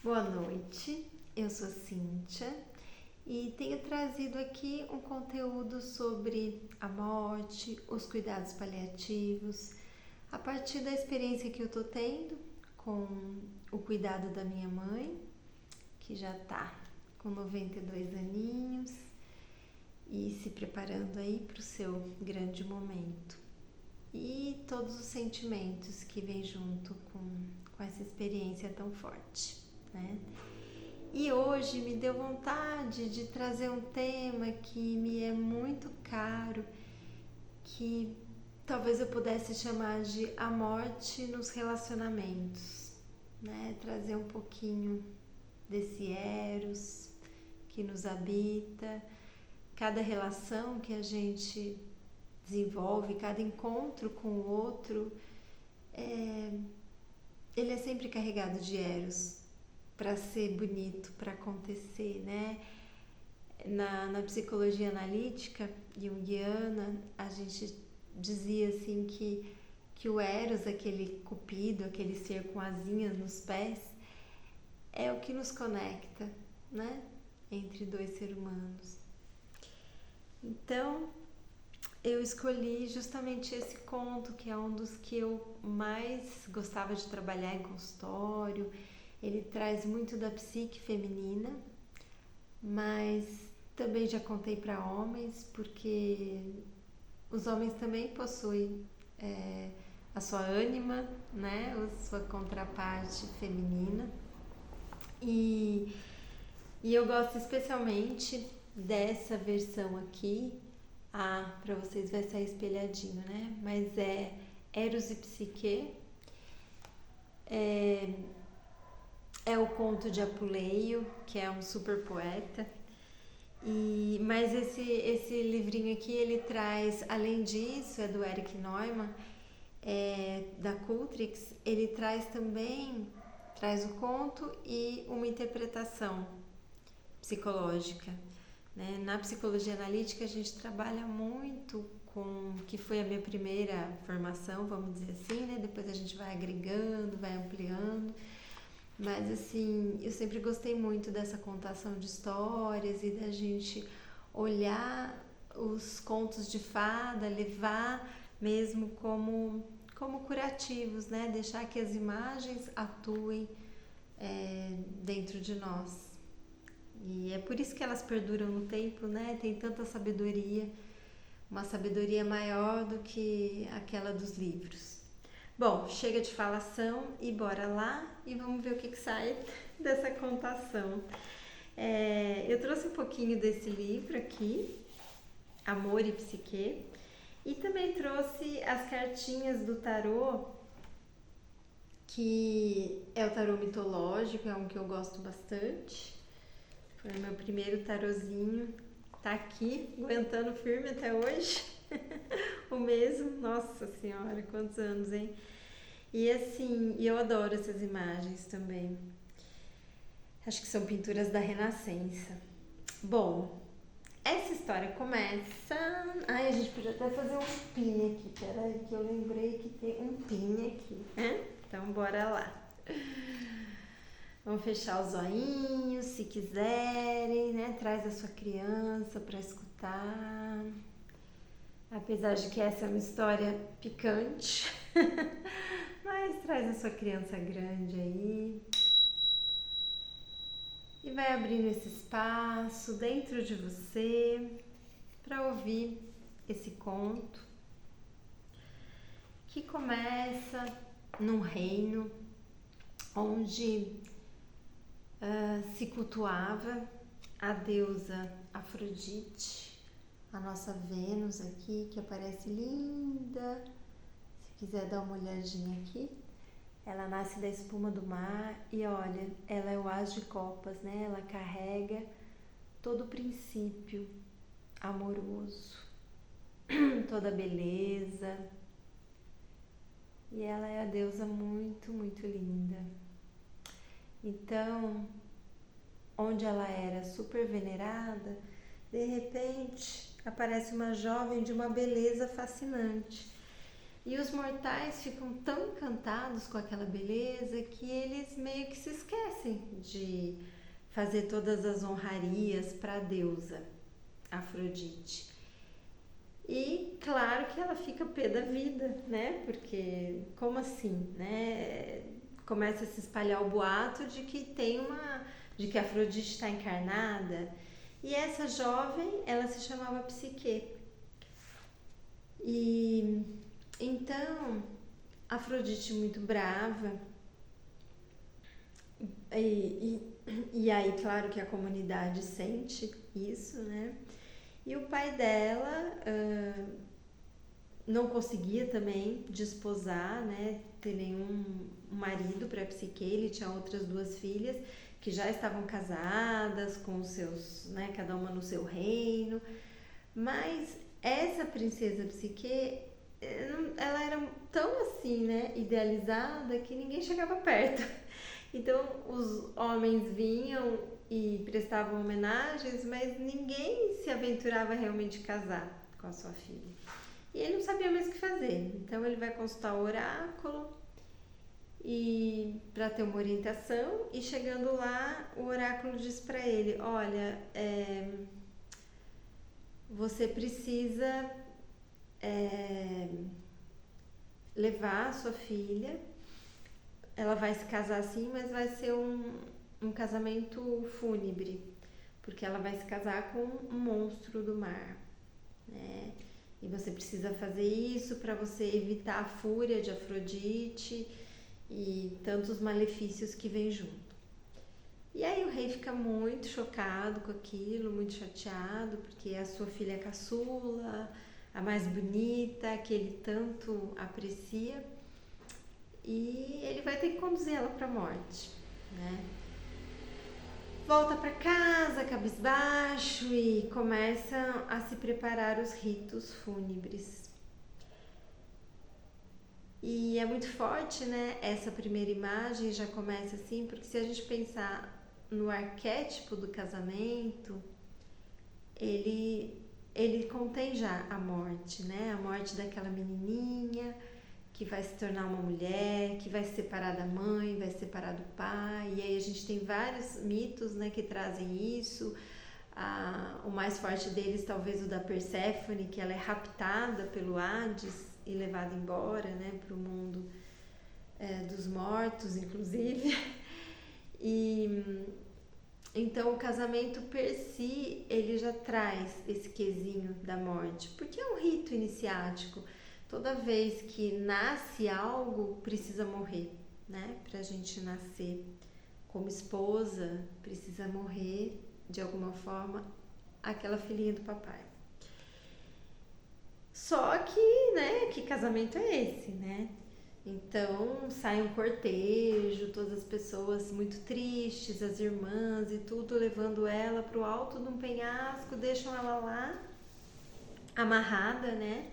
Boa noite, eu sou Cíntia e tenho trazido aqui um conteúdo sobre a morte, os cuidados paliativos, a partir da experiência que eu tô tendo com o cuidado da minha mãe, que já tá com 92 aninhos e se preparando aí para o seu grande momento. E todos os sentimentos que vêm junto com essa experiência tão forte, né? E hoje me deu vontade de trazer um tema que me é muito caro, que talvez eu pudesse chamar de a morte nos relacionamentos, né? Trazer um pouquinho desse eros que nos habita, cada relação que a gente desenvolve, cada encontro com o outro, ele é sempre carregado de eros para ser bonito, para acontecer, né? Na psicologia analítica junguiana, a gente dizia assim que o eros, aquele cupido, aquele ser com asinhas nos pés, é o que nos conecta, né? Entre dois seres humanos. Então, eu escolhi justamente esse conto, que é um dos que eu mais gostava de trabalhar em consultório. Ele traz muito da psique feminina, mas também já contei para homens, porque os homens também possuem a sua ânima, né? A sua contraparte feminina. E eu gosto especialmente dessa versão aqui. Para vocês vai sair espelhadinho, né? Mas é Eros e Psique. É o conto de Apuleio, que é um super poeta. Mas esse livrinho aqui, ele traz, além disso, é do Erich Neumann, da Cultrix, ele traz também, traz o conto e uma interpretação psicológica. Né? Na psicologia analítica a gente trabalha muito com, que foi a minha primeira formação, vamos dizer assim, né? Depois a gente vai agregando, vai ampliando, mas assim, eu sempre gostei muito dessa contação de histórias e da gente olhar os contos de fada, levar mesmo como curativos, né? Deixar que as imagens atuem dentro de nós. E é por isso que elas perduram no tempo, né? Tem tanta sabedoria, uma sabedoria maior do que aquela dos livros. Bom, chega de falação e bora lá e vamos ver o que sai dessa contação. Eu trouxe um pouquinho desse livro aqui, Amor e Psique, e também trouxe as cartinhas do tarô, que é o tarô mitológico, é um que eu gosto bastante. Foi o meu primeiro tarozinho, tá aqui, aguentando firme até hoje. O mesmo, nossa senhora, quantos anos, hein? E assim, eu adoro essas imagens também. Acho que são pinturas da Renascença. Bom, essa história começa... Ai, a gente podia até fazer um pin aqui, peraí, que eu lembrei que tem um pin aqui, né? Então, bora lá. Vamos fechar os olhinhos, se quiserem, né? Traz a sua criança para escutar. Apesar de que essa é uma história picante, mas traz a sua criança grande aí. E vai abrindo esse espaço dentro de você para ouvir esse conto que começa num reino onde se cultuava a deusa Afrodite, a nossa Vênus aqui, que aparece linda. Se quiser dar uma olhadinha aqui, ela nasce da espuma do mar e olha, ela é o as de copas, né? Ela carrega todo o princípio amoroso, toda a beleza. E ela é a deusa muito, muito linda. Então, onde ela era super venerada, de repente aparece uma jovem de uma beleza fascinante. E os mortais ficam tão encantados com aquela beleza que eles meio que se esquecem de fazer todas as honrarias para a deusa Afrodite. E claro que ela fica pé da vida, né? Porque como assim, né? Começa a se espalhar o boato de que de que Afrodite está encarnada. E essa jovem, ela se chamava Psique. E então, Afrodite muito brava, e aí, claro que a comunidade sente isso, né? E o pai dela não conseguia também desposar, né? Ter nenhum marido para Psique, ele tinha outras duas filhas que já estavam casadas com os seus, né? Cada uma no seu reino, mas essa princesa Psique, ela era tão assim, né, idealizada que ninguém chegava perto. Então os homens vinham e prestavam homenagens, mas ninguém se aventurava realmente a casar com a sua filha. E ele não sabia mais o que fazer. Então ele vai consultar o oráculo e para ter uma orientação, e chegando lá o oráculo diz para ele: olha, você precisa levar a sua filha, ela vai se casar sim, mas vai ser um casamento fúnebre, porque ela vai se casar com um monstro do mar, né? E você precisa fazer isso para você evitar a fúria de Afrodite e tantos malefícios que vem junto. E aí o rei fica muito chocado com aquilo, muito chateado, porque a sua filha é caçula, a mais bonita, que ele tanto aprecia, e ele vai ter que conduzir ela para a morte, né? Volta para casa, cabisbaixo, e começa a se preparar os ritos fúnebres. E é muito forte, né? Essa primeira imagem já começa assim, porque se a gente pensar no arquétipo do casamento, ele contém já a morte, né? A morte daquela menininha que vai se tornar uma mulher, que vai se separar da mãe, vai se separar do pai. E aí a gente tem vários mitos, né, que trazem isso. O mais forte deles, talvez o da Perséfone, que ela é raptada pelo Hades e levada embora, né, para o mundo dos mortos, inclusive. E então o casamento per si, ele já traz esse quesinho da morte, porque é um rito iniciático. Toda vez que nasce algo, precisa morrer, né? Pra gente nascer como esposa, precisa morrer de alguma forma aquela filhinha do papai. Só que, né, que casamento é esse, né? Então sai um cortejo, todas as pessoas muito tristes, as irmãs e tudo, levando ela pro alto de um penhasco, deixam ela lá, amarrada, né?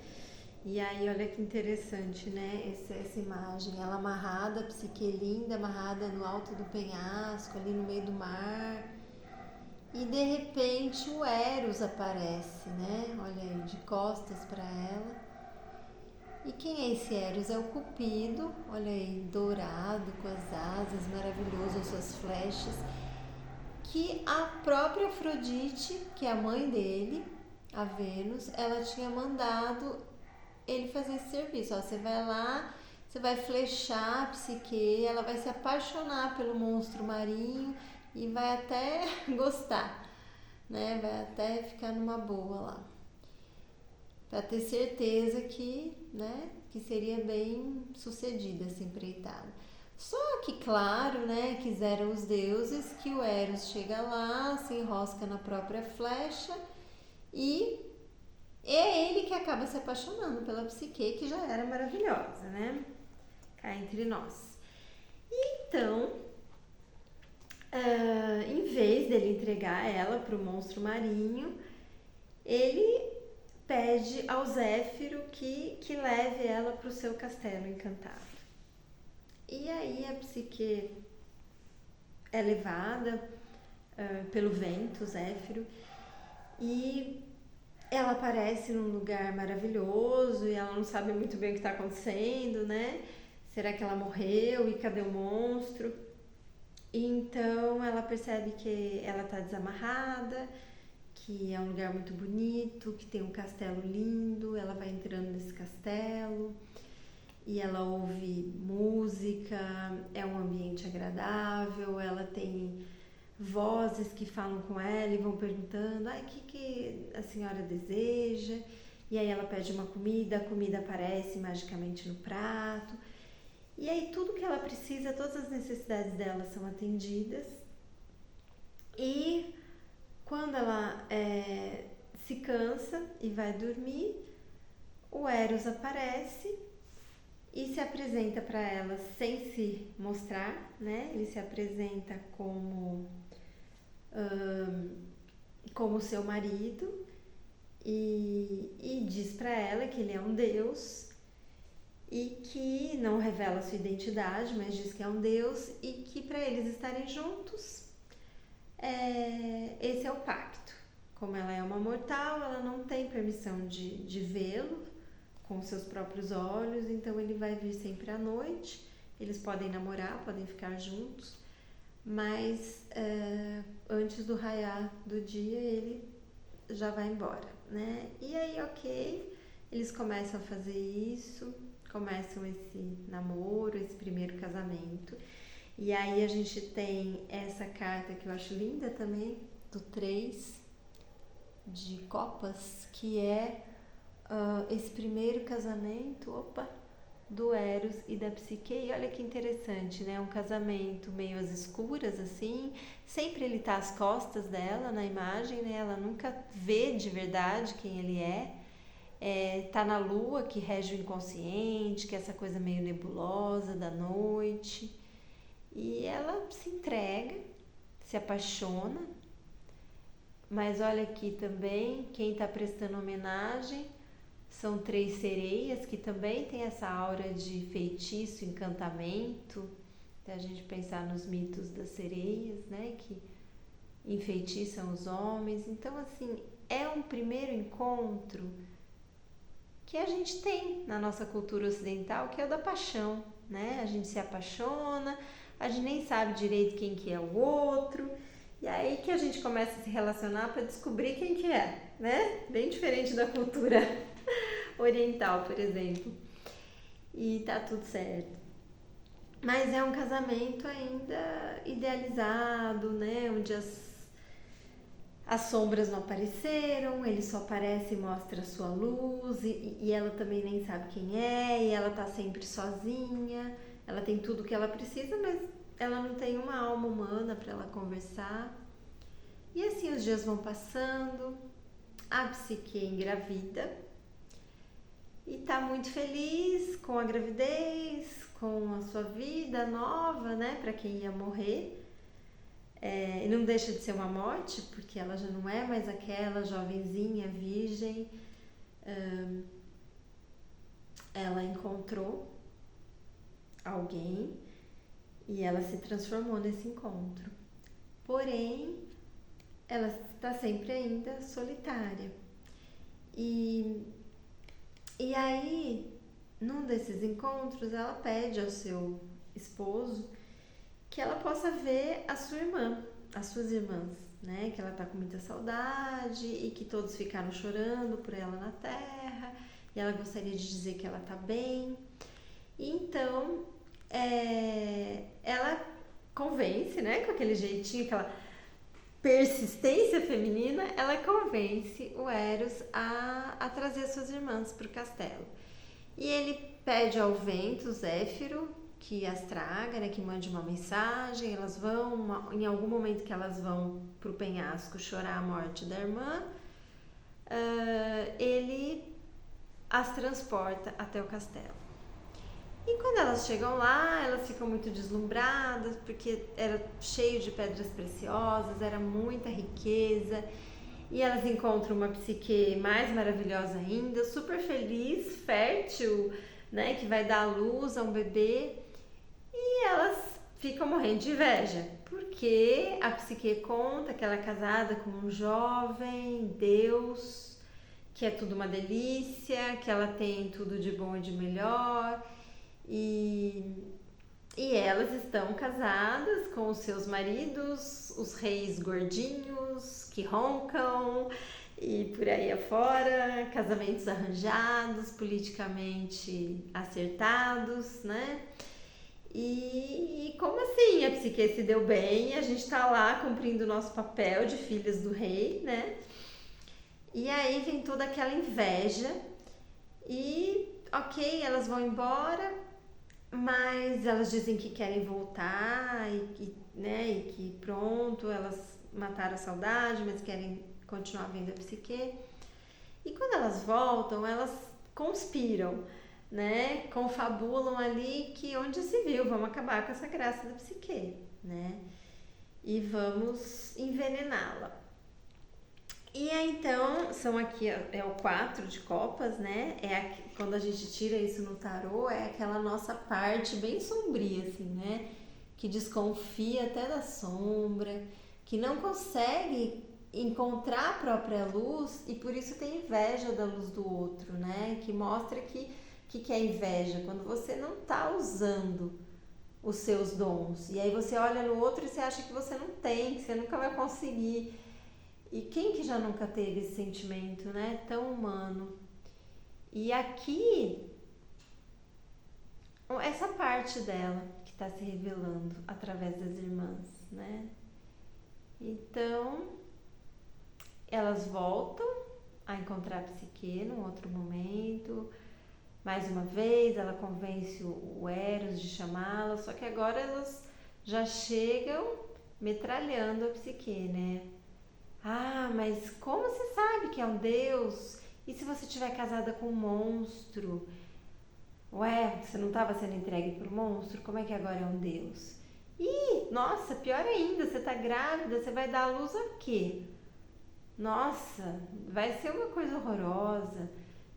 E aí, olha que interessante, né? Essa imagem, ela amarrada, Psique linda, amarrada no alto do penhasco, ali no meio do mar. E de repente o Eros aparece, né? Olha aí, de costas para ela. E quem é esse Eros? É o Cupido, olha aí, dourado, com as asas, maravilhoso, as suas flechas. Que a própria Afrodite, que é a mãe dele, a Vênus, ela tinha mandado ele fazer esse serviço. Ó, você vai lá, você vai flechar a Psique, ela vai se apaixonar pelo monstro marinho e vai até gostar, né? Vai até ficar numa boa lá, para ter certeza que, né, que seria bem sucedida essa empreitada. Só que, claro, né, quiseram os deuses que o Eros chega lá, se enrosca na própria flecha e é ele que acaba se apaixonando pela Psique, que já era maravilhosa, né? Cá entre nós. Então, em vez dele entregar ela para o monstro marinho, ele pede ao Zéfiro que leve ela para o seu castelo encantado. E aí a Psique é levada pelo vento, Zéfiro, e ela aparece num lugar maravilhoso e ela não sabe muito bem o que está acontecendo, né? Será que ela morreu e cadê o monstro? Então ela percebe que ela está desamarrada, que é um lugar muito bonito, que tem um castelo lindo. Ela vai entrando nesse castelo e ela ouve música, é um ambiente agradável, ela tem vozes que falam com ela e vão perguntando, o que a senhora deseja? E aí ela pede uma comida, a comida aparece magicamente no prato. E aí tudo que ela precisa, todas as necessidades dela são atendidas. E quando ela se cansa e vai dormir, o Eros aparece e se apresenta para ela sem se mostrar, né? Ele se apresenta como seu marido e diz para ela que ele é um deus e que não revela sua identidade, mas diz que é um deus e que para eles estarem juntos, esse é o pacto. Como ela é uma mortal, ela não tem permissão de vê-lo com seus próprios olhos, então ele vai vir sempre à noite. Eles podem namorar, podem ficar juntos, mas antes do raiar do dia ele já vai embora, né? E aí, ok, eles começam a fazer isso, começam esse namoro, esse primeiro casamento. E aí a gente tem essa carta que eu acho linda também, do 3 de copas, que é esse primeiro casamento, do Eros e da Psique. E olha que interessante, né? Um casamento meio às escuras, assim. Sempre ele tá às costas dela na imagem, né? Ela nunca vê de verdade quem ele é. Tá na lua, que rege o inconsciente, que é essa coisa meio nebulosa da noite. E ela se entrega, se apaixona. Mas olha aqui também, quem tá prestando homenagem são 3 sereias, que também tem essa aura de feitiço, encantamento. Até a gente pensar nos mitos das sereias, né? Que enfeitiçam os homens. Então, assim, é um primeiro encontro que a gente tem na nossa cultura ocidental, que é o da paixão, né? A gente se apaixona, a gente nem sabe direito quem que é o outro, e aí que a gente começa a se relacionar para descobrir quem que é, né? Bem diferente da cultura oriental, por exemplo. E tá tudo certo. Mas é um casamento ainda idealizado, né? Onde as sombras não apareceram, ele só aparece e mostra a sua luz, e ela também nem sabe quem é, e ela tá sempre sozinha. Ela tem tudo que ela precisa, mas ela não tem uma alma humana para ela conversar. E assim os dias vão passando, a Psique engravida e tá muito feliz com a gravidez, com a sua vida nova, né, para quem ia morrer. E não deixa de ser uma morte, porque ela já não é mais aquela jovenzinha, virgem. Ela encontrou alguém e ela se transformou nesse encontro. Porém, ela está sempre ainda solitária. E aí, num desses encontros, ela pede ao seu esposo que ela possa ver a sua irmã, as suas irmãs, né? Que ela tá com muita saudade e que todos ficaram chorando por ela na Terra, e ela gostaria de dizer que ela tá bem. E então, ela convence, né? Com aquele jeitinho, aquela persistência feminina, ela convence o Eros a trazer suas irmãs para o castelo. E ele pede ao vento, Zéfiro, que as traga, né, que mande uma mensagem. Elas vão, em algum momento que elas vão pro penhasco chorar a morte da irmã, ele as transporta até o castelo. E quando elas chegam lá, elas ficam muito deslumbradas, porque era cheio de pedras preciosas, era muita riqueza. E elas encontram uma Psique mais maravilhosa ainda, super feliz, fértil, né, que vai dar à luz a um bebê. E elas ficam morrendo de inveja, porque a Psique conta que ela é casada com um jovem deus que é tudo uma delícia, que ela tem tudo de bom e de melhor. E elas estão casadas com os seus maridos, os reis gordinhos que roncam e por aí afora, casamentos arranjados, politicamente acertados, né? E como assim a Psique se deu bem, a gente tá lá cumprindo o nosso papel de filhas do rei, né? E aí vem toda aquela inveja e, ok, elas vão embora, mas elas dizem que querem voltar e que pronto, elas mataram a saudade, mas querem continuar vendo a Psique. E quando elas voltam, elas conspiram, né? Confabulam ali que onde se viu, vamos acabar com essa graça da Psique, né? E vamos envenená-la. E aí, então, são aqui, é o 4 de copas, né? Quando a gente tira isso no tarô, é aquela nossa parte bem sombria, assim, né? Que desconfia até da sombra, que não consegue encontrar a própria luz e por isso tem inveja da luz do outro, né? Que mostra que é inveja, quando você não tá usando os seus dons. E aí você olha no outro e você acha que você não tem, que você nunca vai conseguir. E quem que já nunca teve esse sentimento, né? Tão humano. E aqui, essa parte dela que está se revelando através das irmãs, né? Então, elas voltam a encontrar a Psique num outro momento. Mais uma vez, ela convence o Eros de chamá-la, só que agora elas já chegam metralhando a Psique, né? Ah, mas como você sabe que é um deus? E se você estiver casada com um monstro? Ué, você não estava sendo entregue por um monstro? Como é que agora é um deus? Ih, nossa, pior ainda, você tá grávida, você vai dar à luz a quê? Nossa, vai ser uma coisa horrorosa.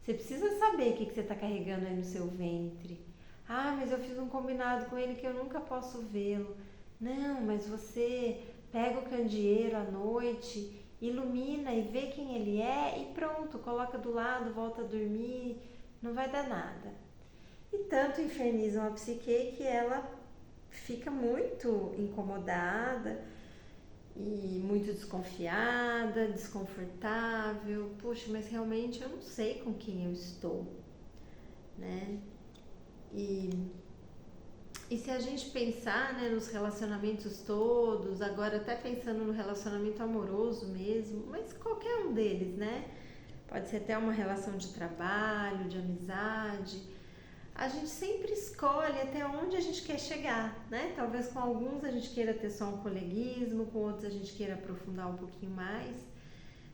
Você precisa saber o que você está carregando aí no seu ventre. Ah, mas eu fiz um combinado com ele que eu nunca posso vê-lo. Não, mas você pega o candeeiro à noite, ilumina e vê quem ele é e pronto, coloca do lado, volta a dormir, não vai dar nada. E tanto infernizam a Psique que ela fica muito incomodada e muito desconfiada, desconfortável. Puxa, mas realmente eu não sei com quem eu estou, né? E se a gente pensar, né, nos relacionamentos todos, agora até pensando no relacionamento amoroso mesmo, mas qualquer um deles, né? Pode ser até uma relação de trabalho, de amizade. A gente sempre escolhe até onde a gente quer chegar, né? Talvez com alguns a gente queira ter só um coleguismo, com outros a gente queira aprofundar um pouquinho mais.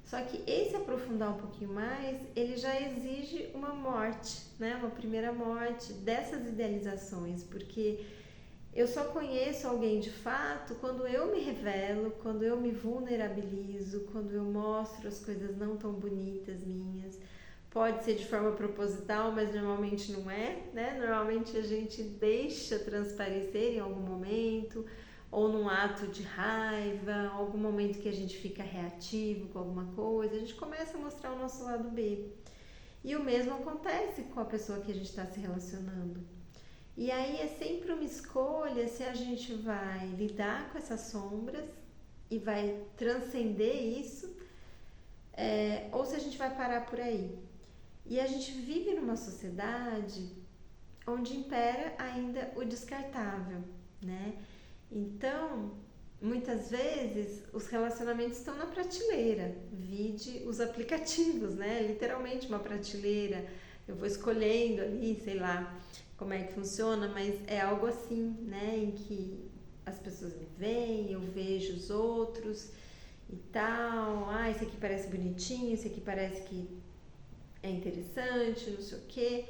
Só que esse aprofundar um pouquinho mais, ele já exige uma morte, né? Uma primeira morte dessas idealizações, porque eu só conheço alguém de fato quando eu me revelo, quando eu me vulnerabilizo, quando eu mostro as coisas não tão bonitas minhas. Pode ser de forma proposital, mas normalmente não é, né? Normalmente a gente deixa transparecer em algum momento, ou num ato de raiva, algum momento que a gente fica reativo com alguma coisa, a gente começa a mostrar o nosso lado B. E o mesmo acontece com a pessoa que a gente está se relacionando. E aí é sempre uma escolha se a gente vai lidar com essas sombras e vai transcender isso, ou se a gente vai parar por aí. E a gente vive numa sociedade onde impera ainda o descartável, né? Então, muitas vezes, os relacionamentos estão na prateleira, vide os aplicativos, né? Literalmente uma prateleira, eu vou escolhendo ali, sei lá como é que funciona, mas é algo assim, né? Em que as pessoas me veem, eu vejo os outros e tal. Ah, esse aqui parece bonitinho, esse aqui parece que é interessante, não sei o quê.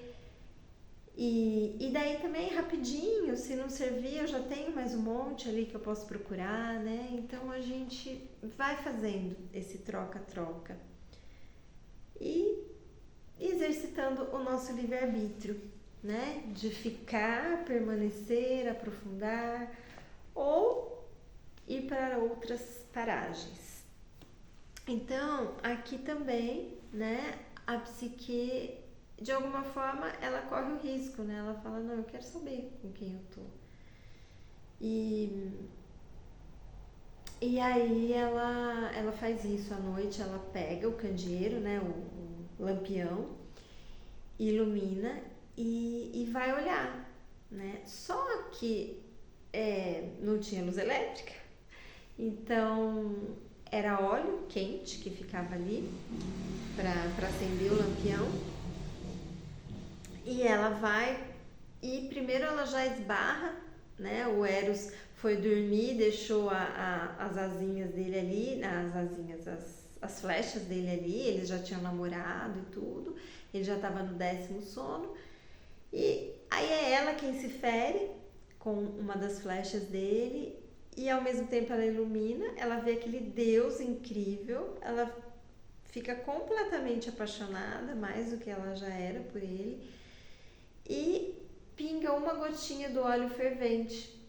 E daí também, rapidinho, se não servir, eu já tenho mais um monte ali que eu posso procurar, né? Então a gente vai fazendo esse troca-troca e exercitando o nosso livre-arbítrio, né? De ficar, permanecer, aprofundar ou ir para outras paragens. Então, aqui também, né? a psique, de alguma forma, ela corre o risco, né? Ela fala, não, eu quero saber com quem eu tô. E, e aí ela faz isso à noite, ela pega o candeeiro, né? O lampião, ilumina e vai olhar, né? Só que não tinha luz elétrica, então era óleo quente que ficava ali para acender o lampião. E ela vai e primeiro ela já esbarra, né? O Eros foi dormir, deixou as asinhas dele ali, as flechas dele ali, eles já tinham namorado e tudo, ele já estava no 10º sono. E aí é ela quem se fere com uma das flechas dele e ao mesmo tempo ela ilumina, ela vê aquele Deus incrível, ela fica completamente apaixonada, mais do que ela já era por ele, e pinga uma gotinha do óleo fervente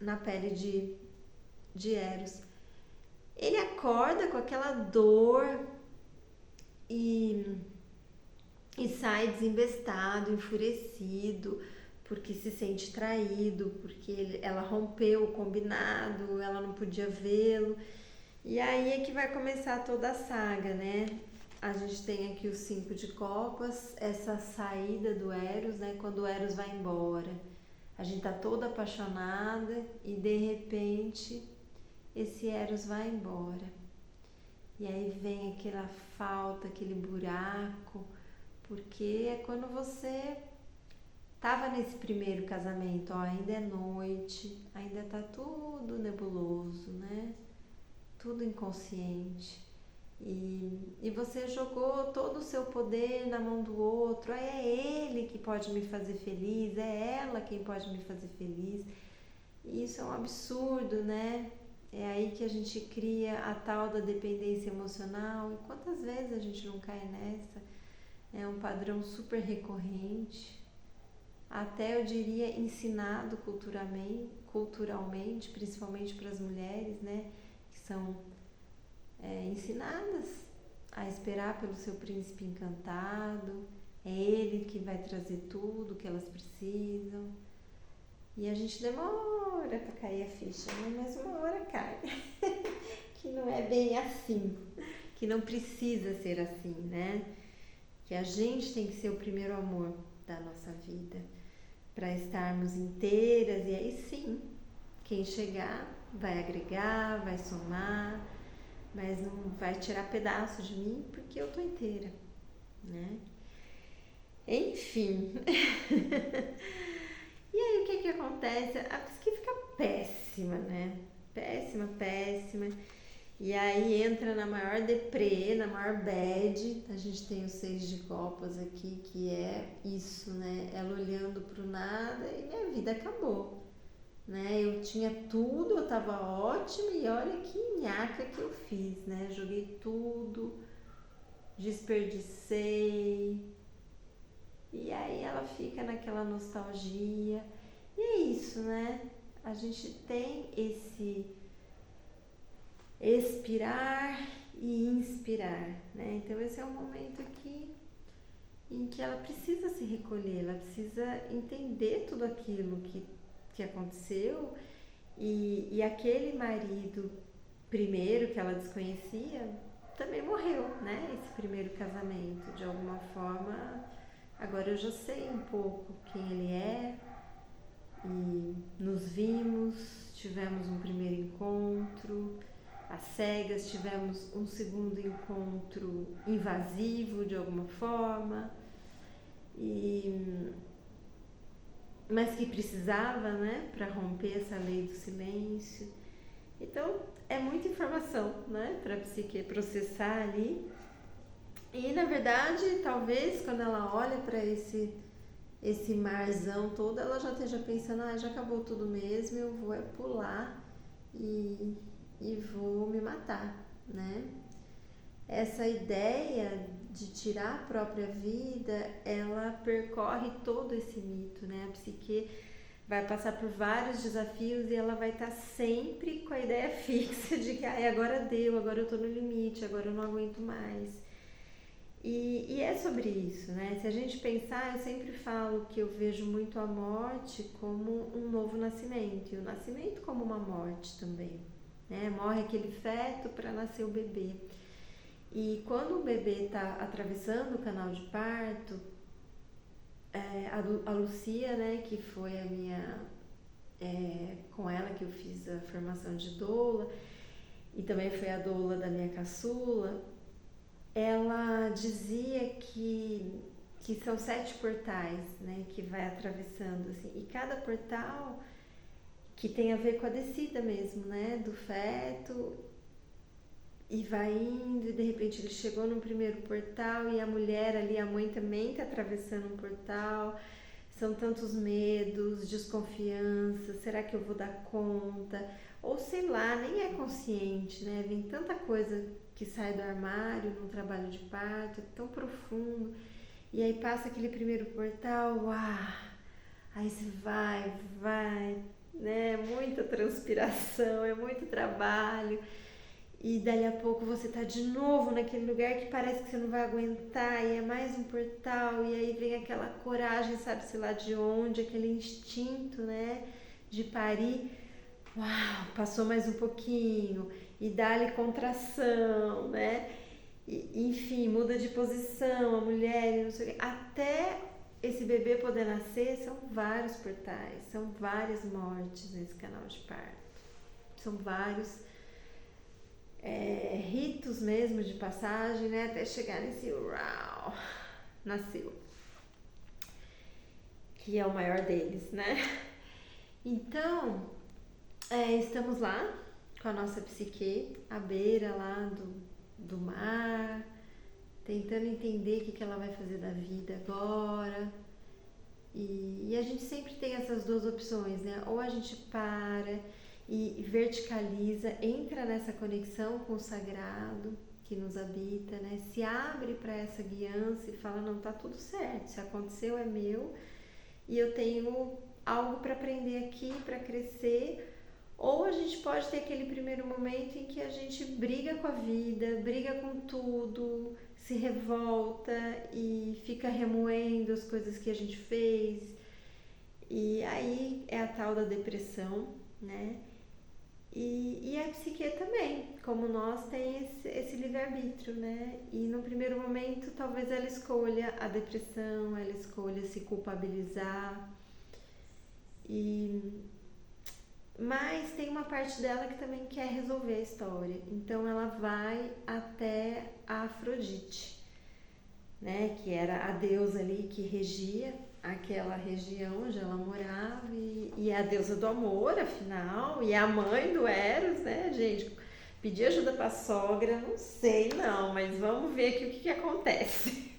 na pele de Eros. Ele acorda com aquela dor e sai desembestado, enfurecido, porque se sente traído, porque ela rompeu o combinado, ela não podia vê-lo. E aí é que vai começar toda a saga, né? A gente tem aqui o 5 de copas, essa saída do Eros, né? Quando o Eros vai embora. A gente tá toda apaixonada e de repente esse Eros vai embora. E aí vem aquela falta, aquele buraco, porque é quando você tava nesse primeiro casamento, ó, ainda é noite, ainda tá tudo nebuloso, né? Tudo inconsciente. E você jogou todo o seu poder na mão do outro. É ele que pode me fazer feliz, é ela quem pode me fazer feliz. E isso é um absurdo, né? É aí que a gente cria a tal da dependência emocional. E quantas vezes a gente não cai nessa? É um padrão super recorrente. Até eu diria ensinado culturalmente, principalmente para as mulheres, né? Que são ensinadas a esperar pelo seu príncipe encantado, é ele que vai trazer tudo que elas precisam. E a gente demora para cair a ficha, né? Mas uma hora cai. Que não é bem assim, que não precisa ser assim, né? Que a gente tem que ser o primeiro amor da nossa vida, para estarmos inteiras, e aí sim, quem chegar vai agregar, vai somar, mas não vai tirar pedaço de mim porque eu tô inteira, né? Enfim. E aí o que acontece? A psique fica péssima, né? Péssima, péssima. E aí entra na maior deprê, na maior bad. A gente tem o 6 de copas aqui, que é isso, né? Ela olhando pro nada e minha vida acabou. Né? Eu tinha tudo, eu tava ótima e olha que nhaca que eu fiz, né? Joguei tudo, desperdicei. E aí ela fica naquela nostalgia. E é isso, né? A gente tem esse expirar e inspirar, né? Então esse é um momento aqui em que ela precisa se recolher, ela precisa entender tudo aquilo que aconteceu e aquele marido primeiro que ela desconhecia também morreu, né? Esse primeiro casamento, de alguma forma, agora eu já sei um pouco quem ele é e nos vimos, tivemos um primeiro encontro, às cegas, tivemos um segundo encontro invasivo de alguma forma, mas que precisava, né, para romper essa lei do silêncio. Então é muita informação, né, para a psique processar ali. E na verdade, talvez quando ela olha para esse marzão todo, ela já esteja pensando, já acabou tudo mesmo, eu vou pular e vou me matar, né? Essa ideia de tirar a própria vida, ela percorre todo esse mito, né? A psique vai passar por vários desafios e ela vai estar sempre com a ideia fixa de que agora deu, agora eu tô no limite, agora eu não aguento mais. E é sobre isso, né? Se a gente pensar, eu sempre falo que eu vejo muito a morte como um novo nascimento, e o nascimento como uma morte também, né? Morre aquele feto para nascer o bebê. E quando o bebê está atravessando o canal de parto, a Lucia, né, que foi a minha, com ela que eu fiz a formação de doula, e também foi a doula da minha caçula, ela dizia que são 7 portais, né, que vai atravessando, assim, e cada portal que tem a ver com a descida mesmo, né, do feto, e vai indo, e de repente ele chegou no primeiro portal, e a mulher ali, a mãe também está atravessando um portal, são tantos medos, desconfiança, será que eu vou dar conta? Ou sei lá, nem é consciente, né? Vem tanta coisa que sai do armário num trabalho de parto, é tão profundo. E aí passa aquele primeiro portal, uau! Aí você vai, né? Muita transpiração, é muito trabalho. E dali a pouco você tá de novo naquele lugar que parece que você não vai aguentar, e é mais um portal, e aí vem aquela coragem, sabe-se lá de onde, aquele instinto, né, de parir. Uau, passou mais um pouquinho, e dá-lhe contração, né, e, enfim, muda de posição a mulher, não sei o quê. Até esse bebê poder nascer, são vários portais, são várias mortes nesse canal de parto, são vários ritos mesmo de passagem, né? Até chegar nesse uau, nasceu, que é o maior deles, né? Então, estamos lá com a nossa psique, à beira lá do mar, tentando entender o que ela vai fazer da vida agora. E a gente sempre tem essas duas opções, né? Ou a gente para e verticaliza, entra nessa conexão com o sagrado que nos habita, né? Se abre para essa guiança e fala, não, tá tudo certo, se aconteceu é meu e eu tenho algo para aprender aqui, para crescer. Ou a gente pode ter aquele primeiro momento em que a gente briga com a vida, briga com tudo, se revolta e fica remoendo as coisas que a gente fez. E aí é a tal da depressão, né? E a psique também, como nós, tem esse livre-arbítrio, né? E no primeiro momento, talvez ela escolha a depressão, ela escolha se culpabilizar. Mas tem uma parte dela que também quer resolver a história. Então ela vai até a Afrodite, né? Que era a deusa ali que regia aquela região onde ela morava, e é a deusa do amor, afinal, e é a mãe do Eros, né, gente? Pedir ajuda pra sogra, não sei não, mas vamos ver aqui o que acontece.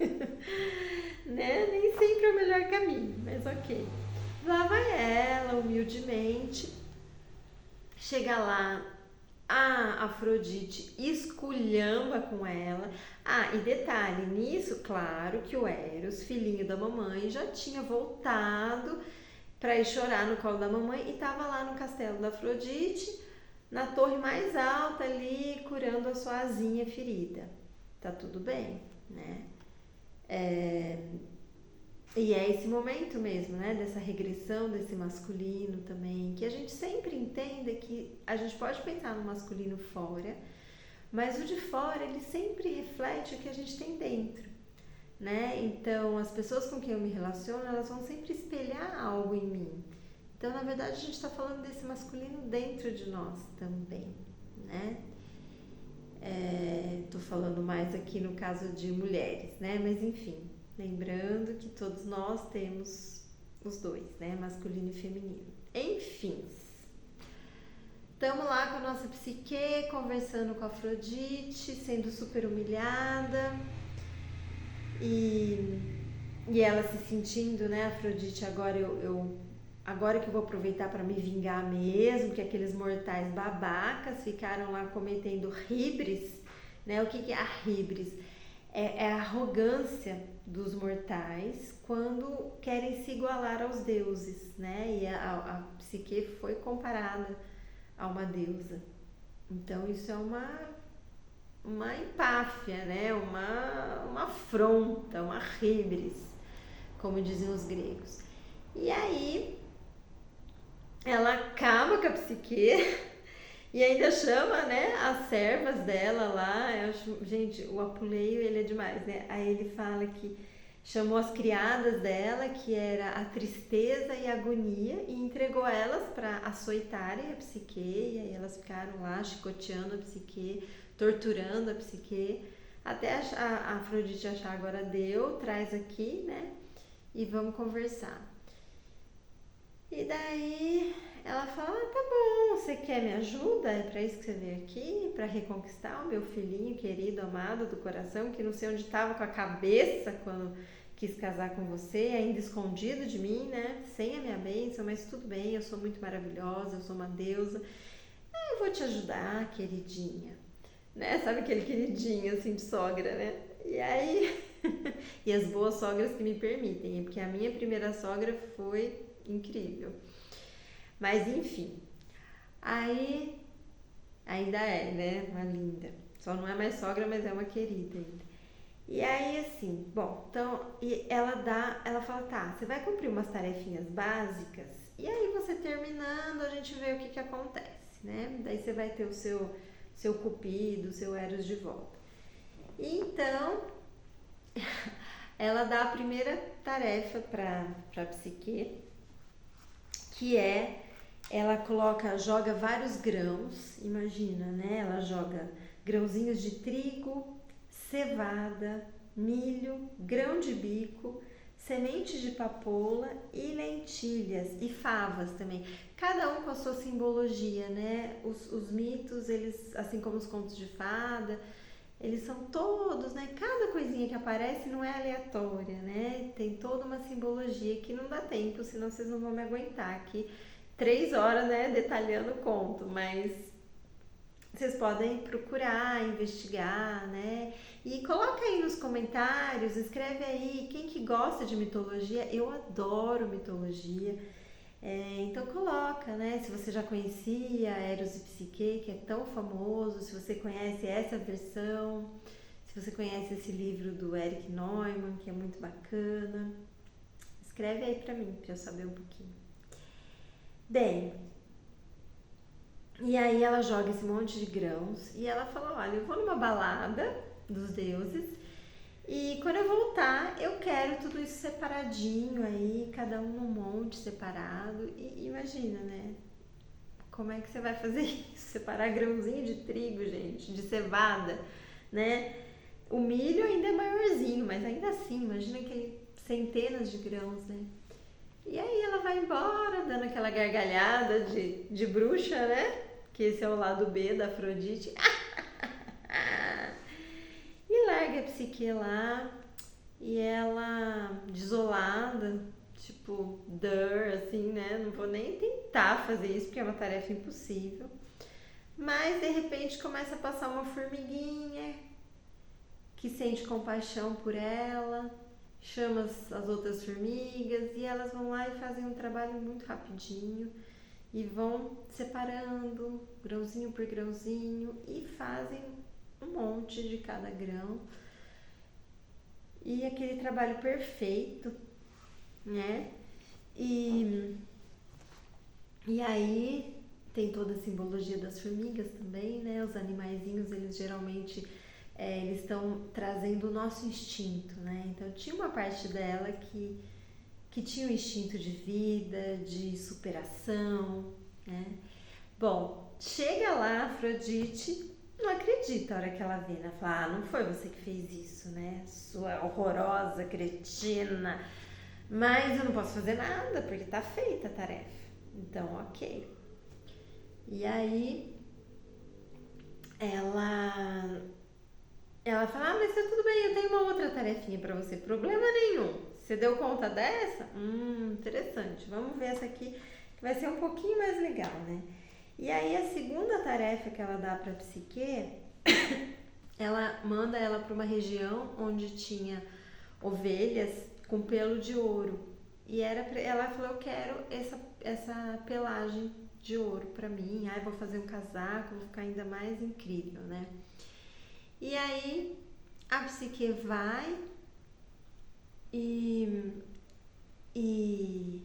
Né? Nem sempre é o melhor caminho, mas ok. Lá vai ela, humildemente, chega lá, a Afrodite esculhamba com ela. E detalhe, nisso, claro que o Eros, filhinho da mamãe, já tinha voltado para ir chorar no colo da mamãe e estava lá no castelo da Afrodite, na torre mais alta ali, curando a sua asinha ferida. Tá tudo bem, né? E é esse momento mesmo, né, dessa regressão desse masculino também, que a gente sempre entenda que a gente pode pensar no masculino fora, mas o de fora ele sempre reflete o que a gente tem dentro, né? Então as pessoas com quem eu me relaciono, elas vão sempre espelhar algo em mim. Então na verdade a gente está falando desse masculino dentro de nós também, né? Tô falando mais aqui no caso de mulheres, né? Mas enfim, lembrando que todos nós temos os dois, né? Masculino e feminino. Enfim, estamos lá com a nossa psique, conversando com a Afrodite, sendo super humilhada e ela se sentindo, né? Afrodite, agora que eu vou aproveitar para me vingar mesmo, que aqueles mortais babacas ficaram lá cometendo hibris, né? O que é a hibris? É a arrogância dos mortais quando querem se igualar aos deuses, né? E a psique foi comparada a uma deusa. Então isso é uma empáfia, né? Uma afronta, uma híbris, como diziam os gregos. E aí ela acaba com a Psique e ainda chama, né, as servas dela lá. Eu acho, gente, o Apuleio, ele é demais, né? Aí ele fala que chamou as criadas dela, que era a tristeza e a agonia, e entregou elas para açoitarem a Psique, e aí elas ficaram lá chicoteando a Psique, torturando a Psique, até a Afrodite achar, agora deu, traz aqui, né, e vamos conversar. E daí ela fala, tá bom, você quer me ajuda? É pra isso que você veio aqui? Pra reconquistar o meu filhinho querido, amado do coração, que não sei onde estava com a cabeça quando quis casar com você, ainda escondido de mim, né? Sem a minha bênção, mas tudo bem, eu sou muito maravilhosa, eu sou uma deusa. Eu vou te ajudar, queridinha. Né? Sabe aquele queridinho, assim, de sogra, né? E aí... e as boas sogras que me permitem, porque a minha primeira sogra foi incrível. Mas enfim, aí ainda é, né? Uma linda. Só não é mais sogra, mas é uma querida ainda. E aí assim, bom, então, e ela fala, tá, você vai cumprir umas tarefinhas básicas, e aí você terminando, a gente vê o que acontece, né? Daí você vai ter o seu Cupido, o seu Eros de volta. E então, ela dá a primeira tarefa pra Psique, que é, ela joga vários grãos, imagina, né? Ela joga grãozinhos de trigo, cevada, milho, grão de bico, sementes de papoula e lentilhas e favas também. Cada um com a sua simbologia, né? Os mitos, eles, assim como os contos de fada, eles são todos, né? Cada coisinha que aparece não é aleatória, né? Tem toda uma simbologia que não dá tempo, senão vocês não vão me aguentar aqui 3 horas, né? Detalhando o conto, mas vocês podem procurar, investigar, né? E coloca aí nos comentários, escreve aí quem que gosta de mitologia. Eu adoro mitologia. Então coloca, né? Se você já conhecia Eros e Psique, que é tão famoso, se você conhece essa versão, se você conhece esse livro do Erich Neumann, que é muito bacana. Escreve aí pra mim, pra eu saber um pouquinho. Bem, e aí ela joga esse monte de grãos e ela fala, olha, eu vou numa balada dos deuses e quando eu voltar, eu quero tudo isso separadinho aí, cada um num monte separado. E imagina, né? Como é que você vai fazer isso? Separar grãozinho de trigo, gente, de cevada, né? O milho ainda é maiorzinho, mas ainda assim, imagina aquele centenas de grãos, né? E aí ela vai embora, dando aquela gargalhada de bruxa, né? Que esse é o lado B da Afrodite. E larga a Psique lá, e ela, desolada, tipo, assim, né? Não vou nem tentar fazer isso, porque é uma tarefa impossível. Mas, de repente, começa a passar uma formiguinha que sente compaixão por ela, chama as outras formigas, e elas vão lá e fazem um trabalho muito rapidinho, e vão separando, grãozinho por grãozinho, e fazem um monte de cada grão. E aquele trabalho perfeito, né? E aí tem toda a simbologia das formigas também, né? Os animaizinhos, eles geralmente eles estão trazendo o nosso instinto, né? Então tinha uma parte dela que tinha o instinto de vida, de superação, né? Bom, chega lá, Afrodite não acredita a hora que ela vê, né? Fala, não foi você que fez isso, né? Sua horrorosa, cretina. Mas eu não posso fazer nada, porque tá feita a tarefa. Então, ok. E aí, ela fala, mas tá tudo bem, eu tenho uma outra tarefinha pra você. Problema nenhum. Você deu conta dessa? Interessante. Vamos ver essa aqui, que vai ser um pouquinho mais legal, né? E aí, a segunda tarefa que ela dá pra Psique, ela manda ela pra uma região onde tinha ovelhas com pelo de ouro. E ela falou, eu quero essa pelagem de ouro pra mim. Vou fazer um casaco, vou ficar ainda mais incrível, né? E aí a psique vai e, e,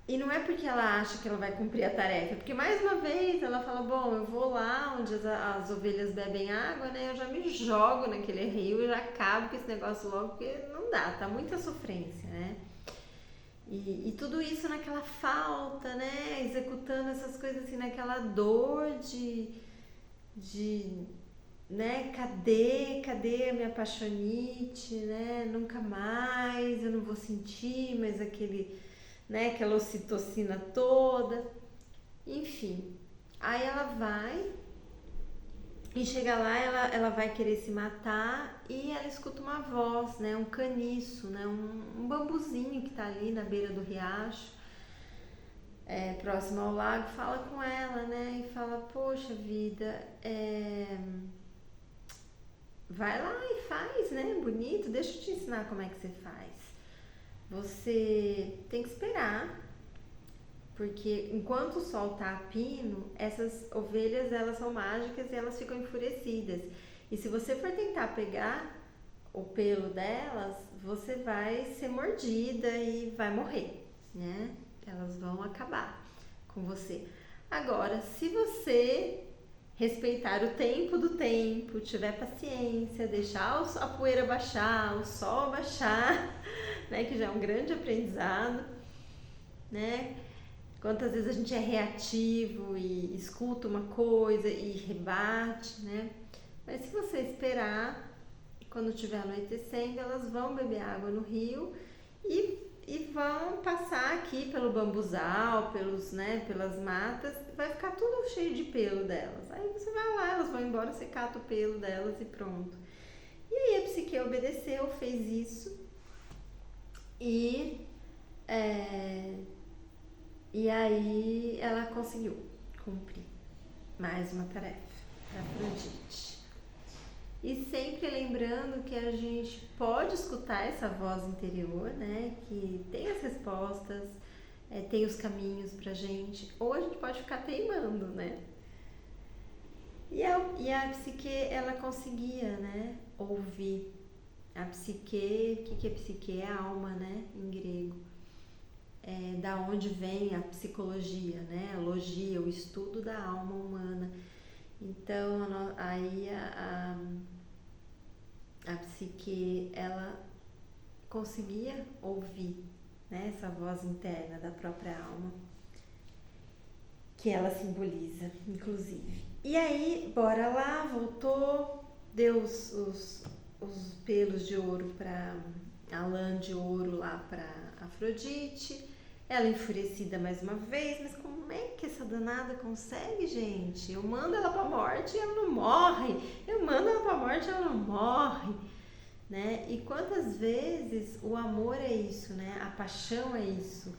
e não é porque ela acha que ela vai cumprir a tarefa, porque mais uma vez ela fala, bom, eu vou lá onde as ovelhas bebem água, né? Eu já me jogo naquele rio e já acabo com esse negócio logo, porque não dá, tá muita sofrência, né? E tudo isso naquela falta, né? Executando essas coisas assim, naquela dor de né? Cadê a minha paixonite, né? Nunca mais, eu não vou sentir mais né? Aquela ocitocina toda. Enfim, aí ela vai e chega lá, ela vai querer se matar e ela escuta uma voz, né? Um caniço, né? Um bambuzinho que tá ali na beira do riacho, próximo ao lago, fala com ela, né? E fala, poxa vida, vai lá e faz, né? Bonito, deixa eu te ensinar como é que você faz. Você tem que esperar, porque enquanto o sol tá a pino, essas ovelhas elas são mágicas e elas ficam enfurecidas. E se você for tentar pegar o pelo delas, você vai ser mordida e vai morrer, né? Elas vão acabar com você. Agora, se você respeitar o tempo do tempo, tiver paciência, deixar a poeira baixar, o sol baixar, né, que já é um grande aprendizado, né? Quantas vezes a gente é reativo e escuta uma coisa e rebate, né? Mas se você esperar, quando estiver anoitecendo, elas vão beber água no rio e vão passar aqui pelo bambuzal, pelas matas, vai ficar tudo cheio de pelo delas. Aí você vai lá, elas vão embora, você cata o pelo delas e pronto. E aí a psique obedeceu, fez isso e aí ela conseguiu cumprir mais uma tarefa para Afrodite. E sempre lembrando que a gente pode escutar essa voz interior, né? Que tem as respostas, tem os caminhos pra gente, ou a gente pode ficar teimando, né? E a psique, ela conseguia, né? Ouvir. A psique, o que é psique? É alma, né? Em grego. Da onde vem a psicologia, né? A logia, o estudo da alma humana. Então, aí a psique, ela conseguia ouvir, né, essa voz interna da própria alma, que ela simboliza, inclusive. E aí, bora lá, voltou, deu os pelos de ouro para a lã de ouro lá para Afrodite. Ela enfurecida mais uma vez, mas como é que essa danada consegue, gente? Eu mando ela pra morte e ela não morre. Eu mando ela pra morte e ela não morre, né? E quantas vezes o amor é isso, né? A paixão é isso.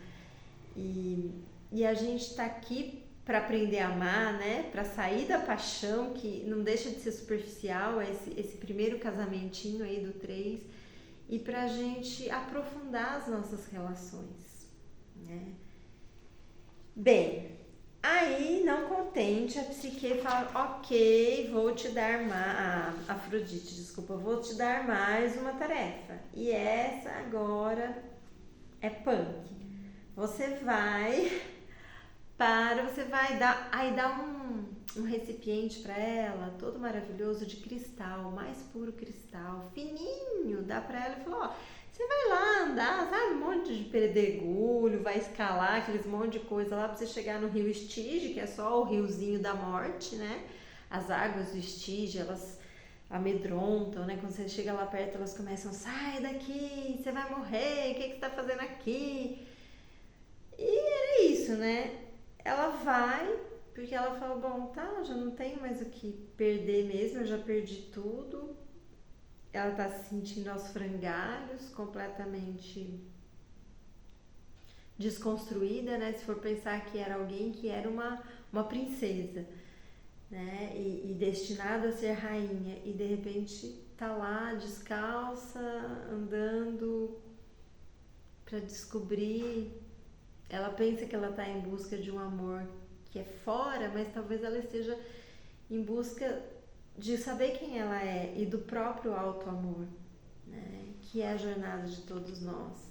E a gente tá aqui para aprender a amar, né? Para sair da paixão, que não deixa de ser superficial, esse primeiro casamentinho aí do 3, e pra gente aprofundar as nossas relações, né? Bem, aí não contente, a psique fala, ok, vou te dar Afrodite, desculpa, vou te dar mais uma tarefa. E essa agora é punk. Você vai dar um recipiente para ela, todo maravilhoso de cristal, mais puro cristal, fininho, dá para ela e falou, ó, você vai lá andar, sabe, um monte de pedregulho, vai escalar aqueles monte de coisa lá pra você chegar no rio Estige, que é só o riozinho da morte, né? As águas do Estige, elas amedrontam, né? Quando você chega lá perto, elas começam, sai daqui, você vai morrer, o que você tá fazendo aqui? E era isso, né? Ela vai, porque ela fala, bom, tá, já não tenho mais o que perder mesmo, eu já perdi tudo. Ela tá se sentindo aos frangalhos, completamente desconstruída, né? Se for pensar que era alguém que era uma princesa, né? E destinada a ser rainha, e de repente tá lá descalça, andando para descobrir. Ela pensa que ela tá em busca de um amor que é fora, mas talvez ela esteja em busca de saber quem ela é e do próprio auto-amor, né? Que é a jornada de todos nós.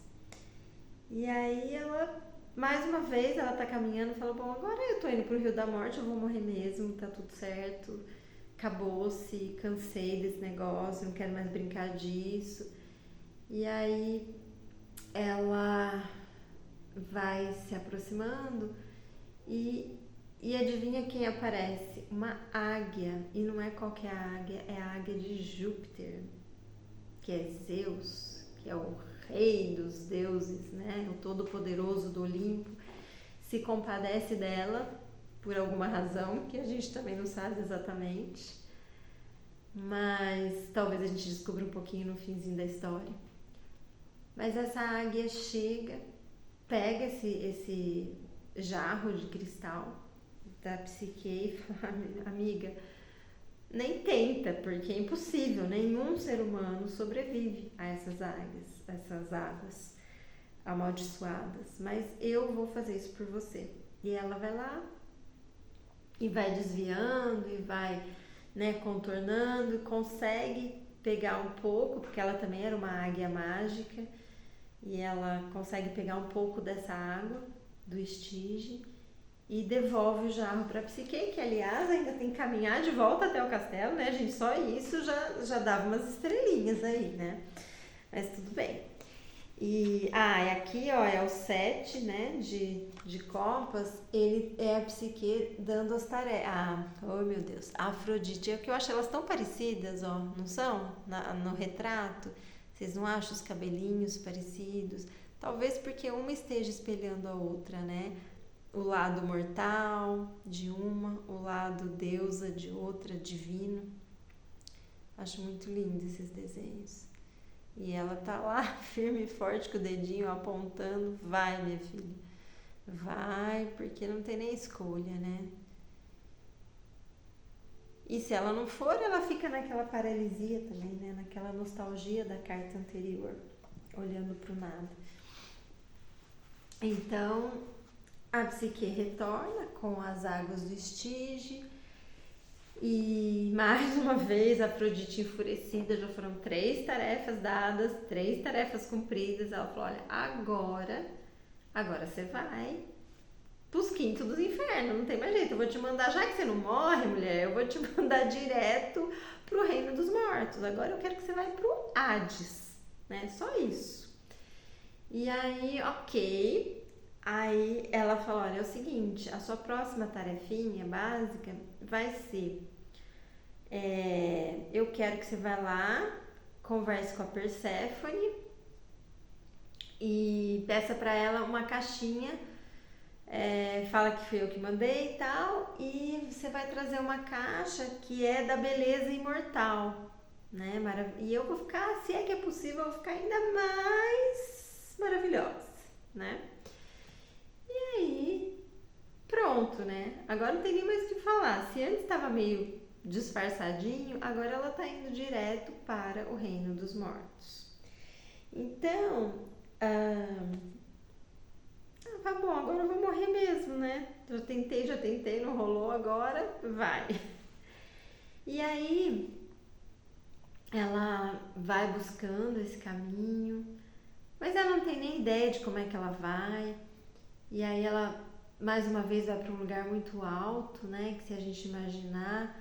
E aí ela, mais uma vez, ela tá caminhando e fala, bom, agora eu tô indo pro Rio da Morte, eu vou morrer mesmo, tá tudo certo, acabou-se, cansei desse negócio, não quero mais brincar disso. E aí ela vai se aproximando e, e adivinha quem aparece? Uma águia. E não é qualquer águia, é a águia de Júpiter, que é Zeus, que é o rei dos deuses, né? O todo-poderoso do Olimpo. Se compadece dela por alguma razão que a gente também não sabe exatamente, mas talvez a gente descubra um pouquinho no finzinho da história. Mas essa águia chega, pega esse jarro de cristal da Psique e fala, amiga, nem tenta, porque é impossível, nenhum ser humano sobrevive a essas águas amaldiçoadas, mas eu vou fazer isso por você. E ela vai lá e vai desviando e vai, né, contornando, consegue pegar um pouco, porque ela também era uma águia mágica, e ela consegue pegar um pouco dessa água do Estige e devolve o jarro para Psique, que aliás ainda tem que caminhar de volta até o castelo, né, gente? Só isso já dava umas estrelinhas aí, né? Mas tudo bem. E aqui, ó, é o 7, né, de copas, ele é a Psique dando as tarefas. Oh meu Deus, a Afrodite, é que eu acho elas tão parecidas, ó, não são? No retrato, vocês não acham os cabelinhos parecidos? Talvez porque uma esteja espelhando a outra, né? O lado mortal de uma, o lado deusa de outra, divino. Acho muito lindo esses desenhos. E ela tá lá, firme e forte, com o dedinho apontando. Vai, minha filha. Vai, porque não tem nem escolha, né? E se ela não for, ela fica naquela paralisia também, né? Naquela nostalgia da carta anterior, olhando pro nada. Então, a Psique retorna com as águas do Estige. E mais uma vez a Afrodite enfurecida, já foram 3 tarefas dadas, 3 tarefas cumpridas. Ela falou, olha, agora você vai pros quintos dos infernos, não tem mais jeito, eu vou te mandar, já que você não morre, mulher, eu vou te mandar direto pro reino dos mortos. Agora eu quero que você vá pro Hades, né, só isso. E aí, ok. Aí ela falou, olha, é o seguinte, a sua próxima tarefinha básica vai ser, eu quero que você vá lá, converse com a Perséfone e peça pra ela uma caixinha, fala que fui eu que mandei e tal, e você vai trazer uma caixa que é da beleza imortal, né? E eu vou ficar, se é que é possível, eu vou ficar ainda mais maravilhosa, né? E aí, pronto, né? Agora não tem nem mais o que falar. Se antes estava meio disfarçadinho, agora ela tá indo direto para o reino dos mortos. Então, tá bom, agora eu vou morrer mesmo, né? Já tentei, não rolou, agora vai. E aí, ela vai buscando esse caminho, mas ela não tem nem ideia de como é que ela vai. E aí ela, mais uma vez, vai para um lugar muito alto, né? Que se a gente imaginar,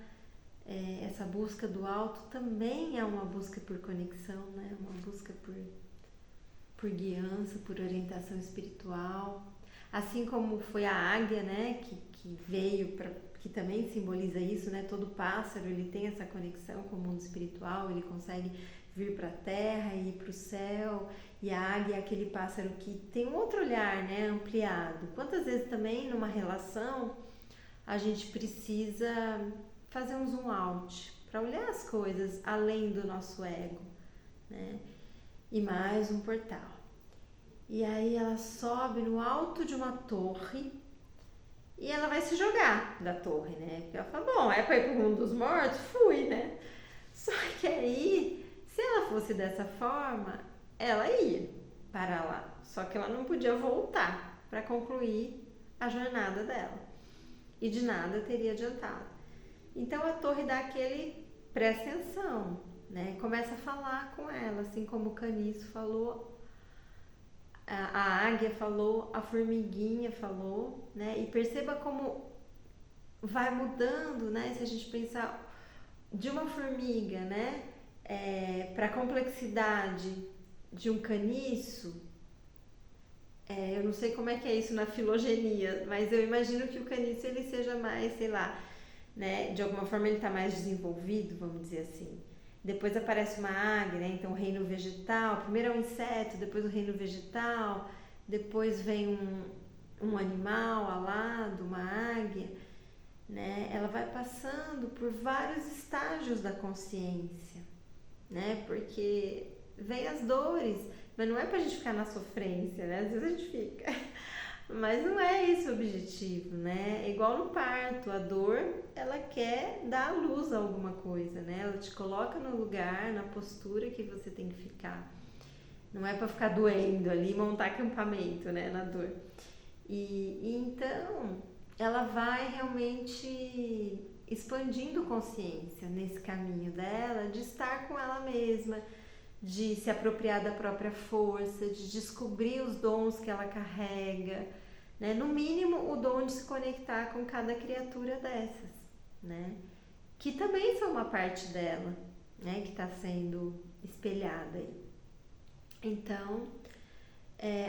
essa busca do alto também é uma busca por conexão, né? Uma busca por guiança, por orientação espiritual. Assim como foi a águia, né? Que veio para... que também simboliza isso, né? Todo pássaro, ele tem essa conexão com o mundo espiritual, ele consegue vir para a terra e ir para o céu. E a águia é aquele pássaro que tem um outro olhar, né? Ampliado. Quantas vezes também numa relação a gente precisa fazer um zoom out para olhar as coisas além do nosso ego, né? E mais um portal. E aí ela sobe no alto de uma torre e ela vai se jogar da torre, né? Porque ela fala, bom, é pra ir pro mundo dos mortos? Fui, né? Só que aí, se ela fosse dessa forma, ela ia para lá. Só que ela não podia voltar para concluir a jornada dela. E de nada teria adiantado. Então a torre dá aquele presta atenção, né? Começa a falar com ela, assim como o caniço falou, a águia falou, a formiguinha falou, né? E perceba como vai mudando, né? Se a gente pensar de uma formiga, né? Para a complexidade de um caniço, eu não sei como é que é isso na filogenia, mas eu imagino que o caniço ele seja mais, sei lá, né? De alguma forma ele está mais desenvolvido, vamos dizer assim. Depois aparece uma águia, né? Então o reino vegetal, primeiro é um inseto, depois o reino vegetal, depois vem um animal alado, uma águia, né? Ela vai passando por vários estágios da consciência, né? Porque vem as dores, mas não é pra gente ficar na sofrência, né? Às vezes a gente fica. Mas não é esse o objetivo, né? É igual no parto, a dor, ela quer dar à luz a alguma coisa, né? Ela te coloca no lugar, na postura que você tem que ficar. Não é pra ficar doendo ali, montar acampamento, né? Na dor. E então, ela vai realmente expandindo consciência nesse caminho dela, de estar com ela mesma, de se apropriar da própria força, de descobrir os dons que ela carrega, né? No mínimo o dom de se conectar com cada criatura dessas, né? Que também são uma parte dela, né? Que está sendo espelhada aí. Então,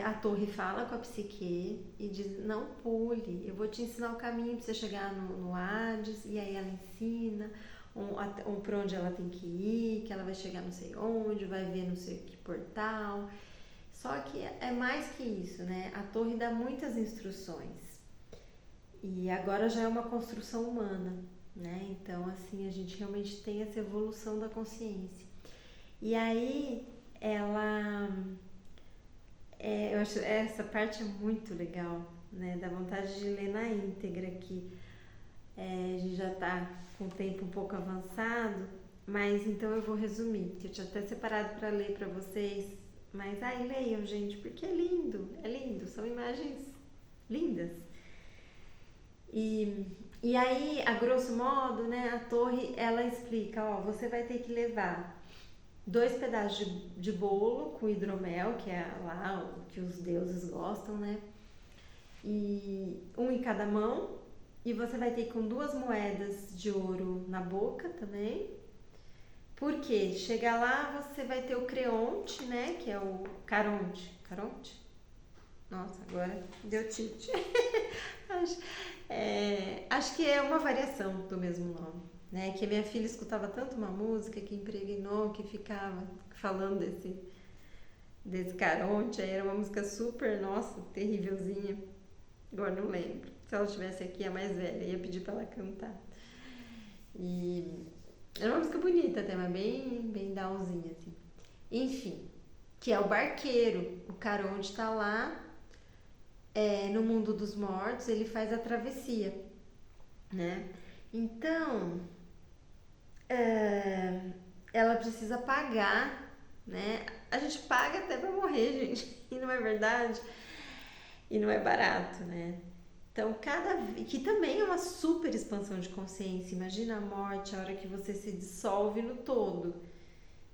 a torre fala com a psique e diz, não pule, eu vou te ensinar o caminho para você chegar no Hades, e aí ela ensina para onde ela tem que ir, que ela vai chegar não sei onde, vai ver não sei que portal. Só que é mais que isso, né? A torre dá muitas instruções. E agora já é uma construção humana, né? Então, assim, a gente realmente tem essa evolução da consciência. E aí, eu acho essa parte é muito legal, né? Dá vontade de ler na íntegra aqui. A gente já está com o tempo um pouco avançado, mas então eu vou resumir, que eu tinha até separado para ler para vocês, mas leiam, gente, porque é lindo, são imagens lindas. E aí, a grosso modo, né, a torre, ela explica, você vai ter que levar 2 pedaços de bolo com hidromel, que é lá o que os deuses gostam, né, e um em cada mão, e você vai ter que ir com 2 moedas de ouro na boca também, porque chegar lá você vai ter o creonte, né, que é o caronte, nossa, agora deu tilt. Acho que é uma variação do mesmo nome, né? Que a minha filha escutava tanto uma música que impregnou, que ficava falando desse caronte, aí era uma música super, nossa, terrívelzinha. Agora não lembro. Se ela estivesse aqui, a mais velha, ia pedir pra ela cantar. E era uma música bonita até, mas bem downzinha, assim. Enfim, que é o barqueiro. O Caronte tá lá, no mundo dos mortos, ele faz a travessia, né? Então, ela precisa pagar, né? A gente paga até pra morrer, gente, e não é verdade? E não é barato, né? Então, que também é uma super expansão de consciência. Imagina a morte, a hora que você se dissolve no todo.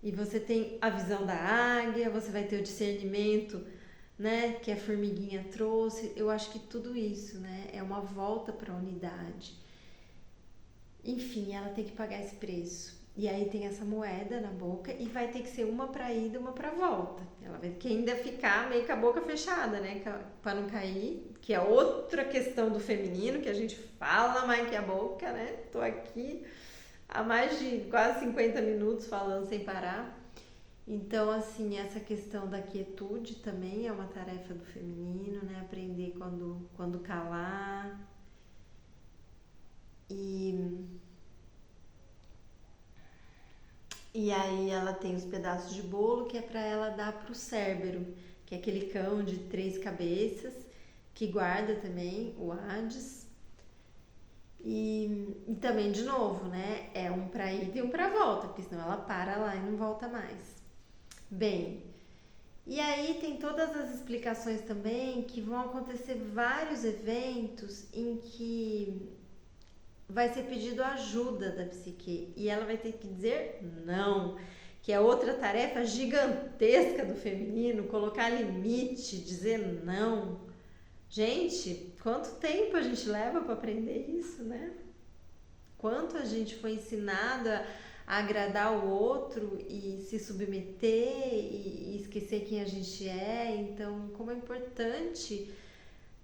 E você tem a visão da águia, você vai ter o discernimento, né, que a formiguinha trouxe. Eu acho que tudo isso, né, é uma volta para a unidade. Enfim, ela tem que pagar esse preço. E aí tem essa moeda na boca e vai ter que ser uma para ida, uma para volta. Ela vai ter que ainda ficar meio com a boca fechada, né, para não cair, que é outra questão do feminino que a gente fala mais que a boca, né? Tô aqui há mais de quase 50 minutos falando sem parar. Então, assim, essa questão da quietude também é uma tarefa do feminino, né? Aprender quando calar. E aí ela tem os pedaços de bolo que é para ela dar pro Cérbero, que é aquele cão de 3 cabeças, que guarda também o Hades. E também, de novo, né? É um pra ida e um pra volta, porque senão ela para lá e não volta mais. Bem, e aí tem todas as explicações também que vão acontecer vários eventos em que vai ser pedido ajuda da psique e ela vai ter que dizer não, que é outra tarefa gigantesca do feminino, colocar limite, dizer não. Gente, quanto tempo a gente leva para aprender isso, né? Quanto a gente foi ensinada a agradar o outro e se submeter e esquecer quem a gente é. Então, como é importante,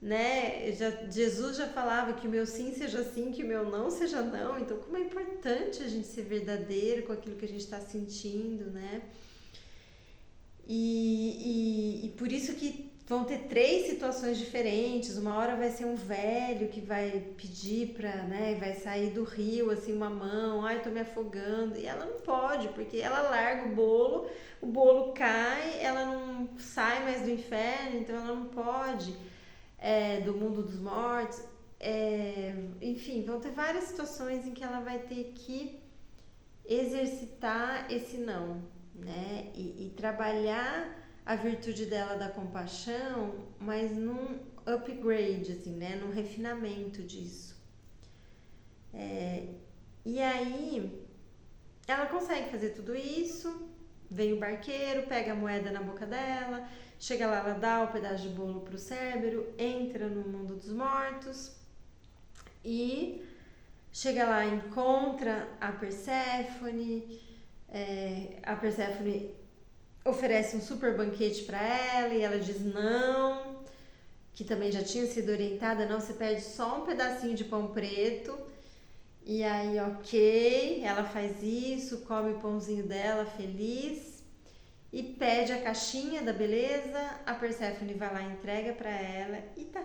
né? Jesus já falava que o meu sim seja sim, que o meu não seja não. Então, como é importante a gente ser verdadeiro com aquilo que a gente está sentindo, né? E por isso que vão ter 3 situações diferentes. Uma hora vai ser um velho que vai pedir pra, né, vai sair do rio, assim, uma mão, ai, tô me afogando. E ela não pode, porque ela larga o bolo cai, ela não sai mais do inferno, então ela não pode, do mundo dos mortos. Enfim, vão ter várias situações em que ela vai ter que exercitar esse não, né? E trabalhar a virtude dela da compaixão, mas num upgrade, assim, né? Num refinamento disso. E aí, ela consegue fazer tudo isso, vem o barqueiro, pega a moeda na boca dela, chega lá, ela dá o pedaço de bolo pro Cérbero, entra no mundo dos mortos e chega lá, encontra a Perséfone, a Perséfone oferece um super banquete para ela e ela diz não, que também já tinha sido orientada, não, você pede só um pedacinho de pão preto. E aí, ok, ela faz isso, come o pãozinho dela feliz e pede a caixinha da beleza. A Perséfone vai lá, entrega para ela e tá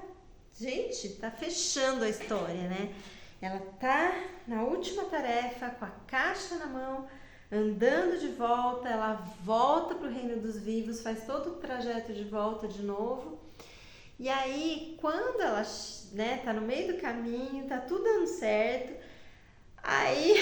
fechando a história, né? Ela tá na última tarefa, com a caixa na mão, andando de volta, ela volta pro reino dos vivos, faz todo o trajeto de volta de novo. E aí, quando ela, né, tá no meio do caminho, tá tudo dando certo, aí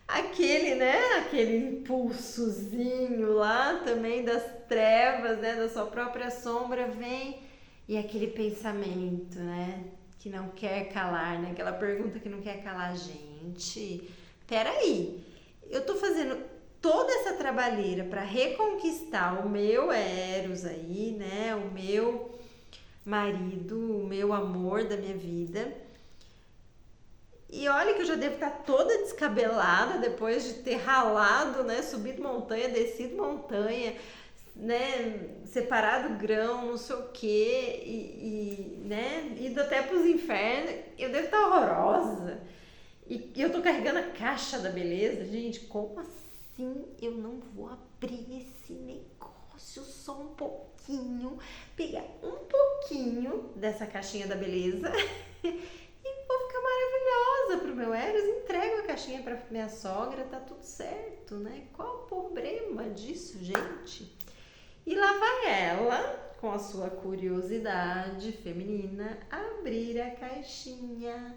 aquele impulsozinho lá também das trevas, né, da sua própria sombra vem e aquele pensamento, né, que não quer calar, né, aquela pergunta que não quer calar, gente, peraí, eu tô fazendo toda essa trabalheira para reconquistar o meu Eros aí, né, o meu marido, o meu amor da minha vida. E olha que eu já devo estar toda descabelada depois de ter ralado, né, subido montanha, descido montanha, né, separado grão, não sei o quê, né, ido até pros infernos. Eu devo estar horrorosa. E eu tô carregando a caixa da beleza. Gente, como assim eu não vou abrir esse negócio só um pouquinho, pegar um pouquinho dessa caixinha da beleza e vou ficar maravilhosa pro meu Eros, entrego a caixinha pra minha sogra, tá tudo certo, né? Qual o problema disso, gente? E lá vai ela, com a sua curiosidade feminina, abrir a caixinha.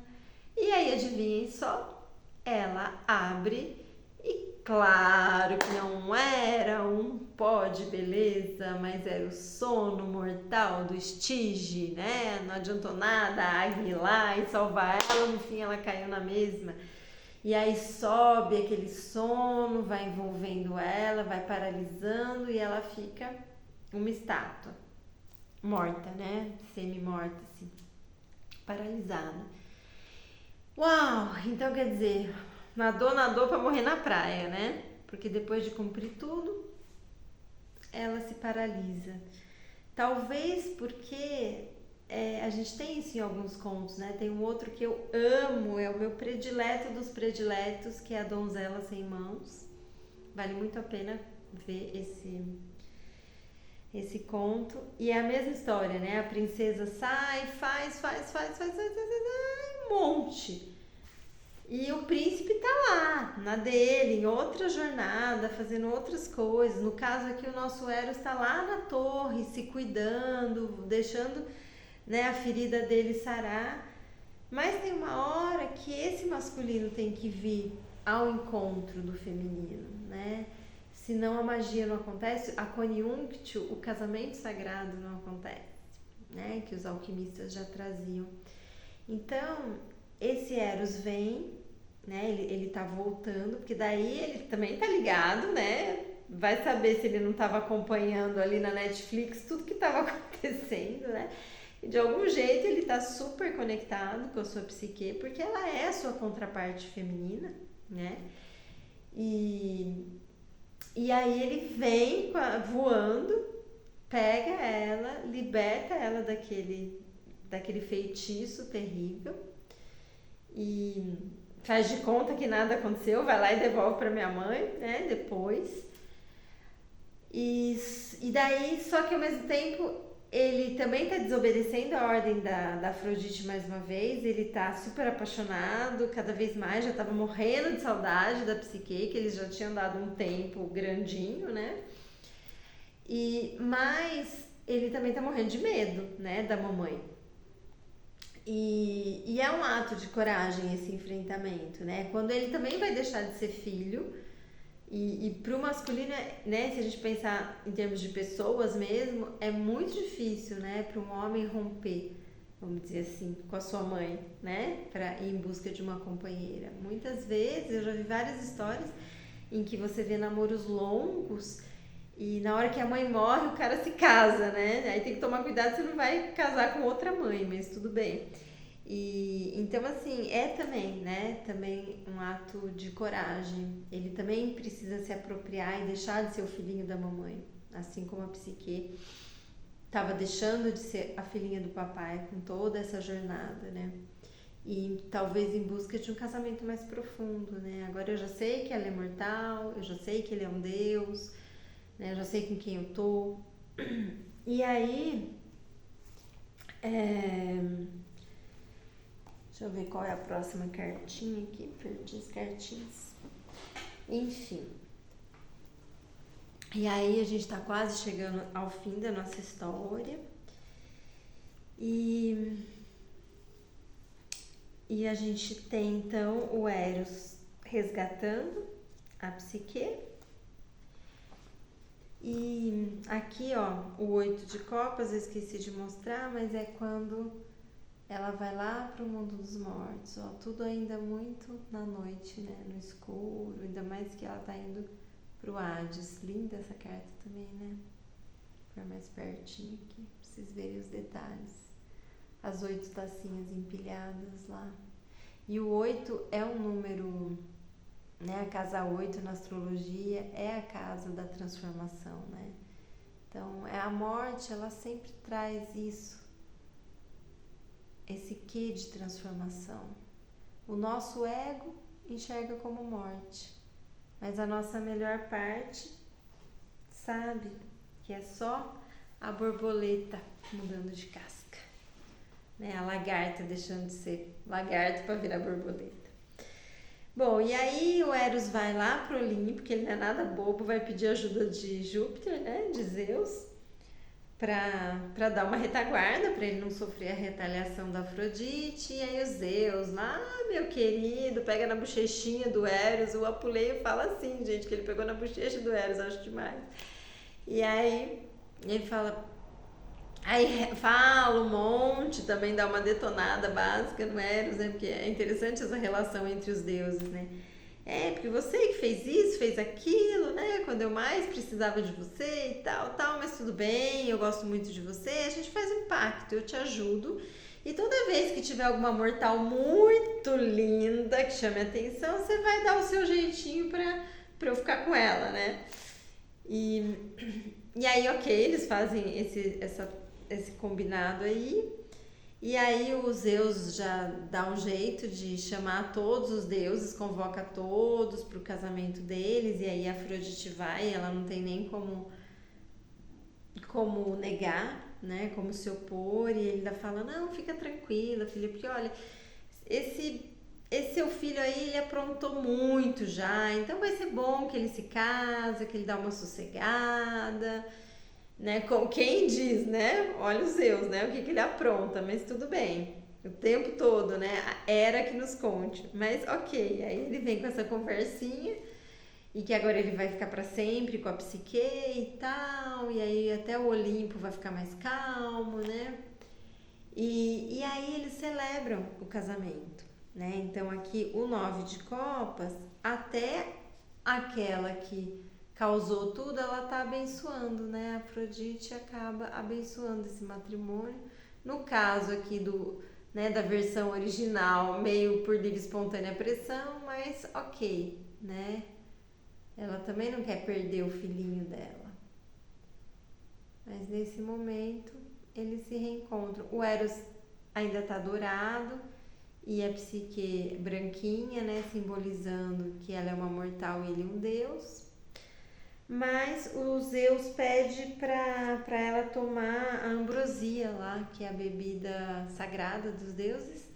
E aí, adivinhem só, ela abre e claro que não era um pó de beleza, mas era o sono mortal do Stygie, né? Não adiantou nada a águia ir lá e salvar ela, no fim ela caiu na mesma. E aí sobe aquele sono, vai envolvendo ela, vai paralisando e ela fica uma estátua, morta, né? Semi-morta, assim, paralisada. Uau! Então quer dizer, nadou pra morrer na praia, né? Porque depois de cumprir tudo, ela se paralisa. Talvez porque a gente tem isso em alguns contos, né? Tem um outro que eu amo, é o meu predileto dos prediletos, que é a Donzela Sem Mãos. Vale muito a pena ver esse conto. E é a mesma história, né? A princesa sai, faz um monte. E o príncipe tá lá, na dele, em outra jornada, fazendo outras coisas. No caso aqui, o nosso Eros tá lá na torre, se cuidando, deixando, né, a ferida dele sarar. Mas tem uma hora que esse masculino tem que vir ao encontro do feminino, né? Senão a magia não acontece, a Conjunktio, o casamento sagrado não acontece, né? Que os alquimistas já traziam. Então, esse Eros vem, né? Ele tá voltando, porque daí ele também tá ligado, né? Vai saber se ele não estava acompanhando ali na Netflix tudo que estava acontecendo, né? E de algum jeito ele tá super conectado com a sua psique, porque ela é a sua contraparte feminina, né? E, e aí ele vem voando, pega ela, liberta ela daquele feitiço terrível e faz de conta que nada aconteceu, vai lá e devolve para minha mãe, né? Depois. E daí, só que ao mesmo tempo, ele também tá desobedecendo a ordem da Afrodite mais uma vez, ele tá super apaixonado, cada vez mais, já tava morrendo de saudade da Psique, que eles já tinham dado um tempo grandinho, né? Mas ele também tá morrendo de medo, né, da mamãe. E é um ato de coragem esse enfrentamento, né? Quando ele também vai deixar de ser filho. E pro masculino, né, se a gente pensar em termos de pessoas mesmo, é muito difícil, né, para um homem romper, vamos dizer assim, com a sua mãe, né, para ir em busca de uma companheira. Muitas vezes, eu já vi várias histórias em que você vê namoros longos e na hora que a mãe morre, o cara se casa, né? Aí tem que tomar cuidado, você não vai casar com outra mãe, mas tudo bem. Então assim, é também, né? Também um ato de coragem. Ele também precisa se apropriar e deixar de ser o filhinho da mamãe, assim como a Psique estava deixando de ser a filhinha do papai com toda essa jornada, né? E talvez em busca de um casamento mais profundo, né? Agora eu já sei que ela é mortal, eu já sei que ele é um deus, né? Eu já sei com quem eu tô. E aí, deixa eu ver qual é a próxima cartinha aqui, perdi as cartinhas. Enfim. E aí a gente tá quase chegando ao fim da nossa história. E a gente tem então o Eros resgatando a Psique. E aqui, ó, o 8 de copas, eu esqueci de mostrar, mas é quando ela vai lá pro mundo dos mortos, ó, tudo ainda muito na noite, né, no escuro, ainda mais que ela tá indo pro Hades. Linda essa carta também, né? Vou pôr mais pertinho aqui, pra vocês verem os detalhes. As 8 tacinhas empilhadas lá. E o 8 é um número, né? A casa 8 na astrologia é a casa da transformação, né? Então, a morte, ela sempre traz isso, esse quê de transformação. O nosso ego enxerga como morte, mas a nossa melhor parte sabe que é só a borboleta mudando de casca, né? A lagarta deixando de ser lagarta para virar borboleta. Bom, e aí o Eros vai lá pro Olimpo, porque ele não é nada bobo, vai pedir ajuda de Júpiter, né, de Zeus, pra dar uma retaguarda, pra ele não sofrer a retaliação da Afrodite. E aí o Zeus lá, meu querido, pega na bochechinha do Eros. O Apuleio fala assim, gente, que ele pegou na bochecha do Eros, acho demais. E aí ele fala... Aí fala um monte, também dá uma detonada básica no Eros, né? Porque é interessante essa relação entre os deuses, né? É, porque você que fez isso, fez aquilo, né? Quando eu mais precisava de você e tal, mas tudo bem, eu gosto muito de você, a gente faz um pacto, eu te ajudo. E toda vez que tiver alguma mortal muito linda que chame a atenção, você vai dar o seu jeitinho pra eu ficar com ela, né? E aí, ok, eles fazem esse combinado aí. E aí o Zeus já dá um jeito de chamar todos os deuses, convoca todos pro casamento deles, e aí a Afrodite vai, ela não tem nem como negar, né, como se opor, e ele ainda fala, não, fica tranquila, filha, porque olha, esse seu filho aí, ele aprontou muito já, então vai ser bom que ele se casa, que ele dá uma sossegada, né? Com quem diz, né? Olha os Zeus, né? O que ele apronta, mas tudo bem. O tempo todo, né? Era que nos conte. Mas ok, aí ele vem com essa conversinha e que agora ele vai ficar para sempre com a Psique e tal, e aí até o Olimpo vai ficar mais calmo, né? E aí eles celebram o casamento. né? Então aqui o 9 de copas, até aquela que causou tudo, ela tá abençoando, né? A Afrodite acaba abençoando esse matrimônio. No caso aqui né, da versão original, meio por livre e espontânea pressão, mas ok, né? Ela também não quer perder o filhinho dela. Mas nesse momento eles se reencontram. O Eros ainda está dourado e a Psique branquinha, né, simbolizando que ela é uma mortal e ele um deus. Mas o Zeus pede para ela tomar a ambrosia lá, que é a bebida sagrada dos deuses.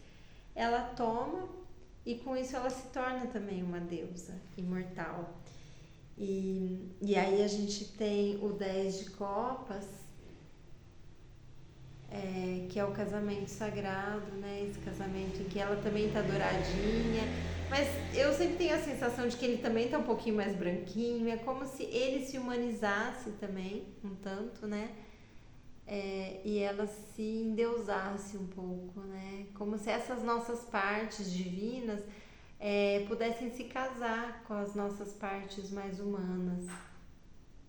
Ela toma e com isso ela se torna também uma deusa imortal. E aí a gente tem o 10 de copas, que é o casamento sagrado, né? Esse casamento em que ela também tá douradinha, mas eu sempre tenho a sensação de que ele também tá um pouquinho mais branquinho, é como se ele se humanizasse também, um tanto, né? E ela se endeusasse um pouco, né? Como se essas nossas partes divinas pudessem se casar com as nossas partes mais humanas,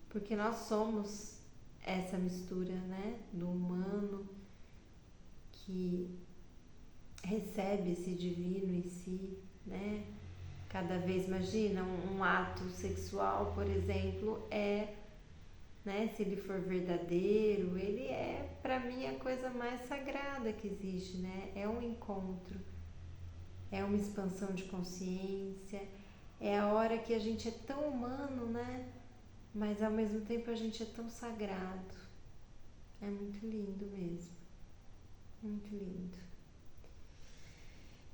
porque nós somos essa mistura, né? Do humano que recebe esse divino em si, né? Cada vez, imagina, um ato sexual, por exemplo, né? Se ele for verdadeiro, ele para mim, a coisa mais sagrada que existe, né? É um encontro, é uma expansão de consciência, é a hora que a gente é tão humano, né? Mas ao mesmo tempo a gente é tão sagrado. É muito lindo mesmo. Muito lindo.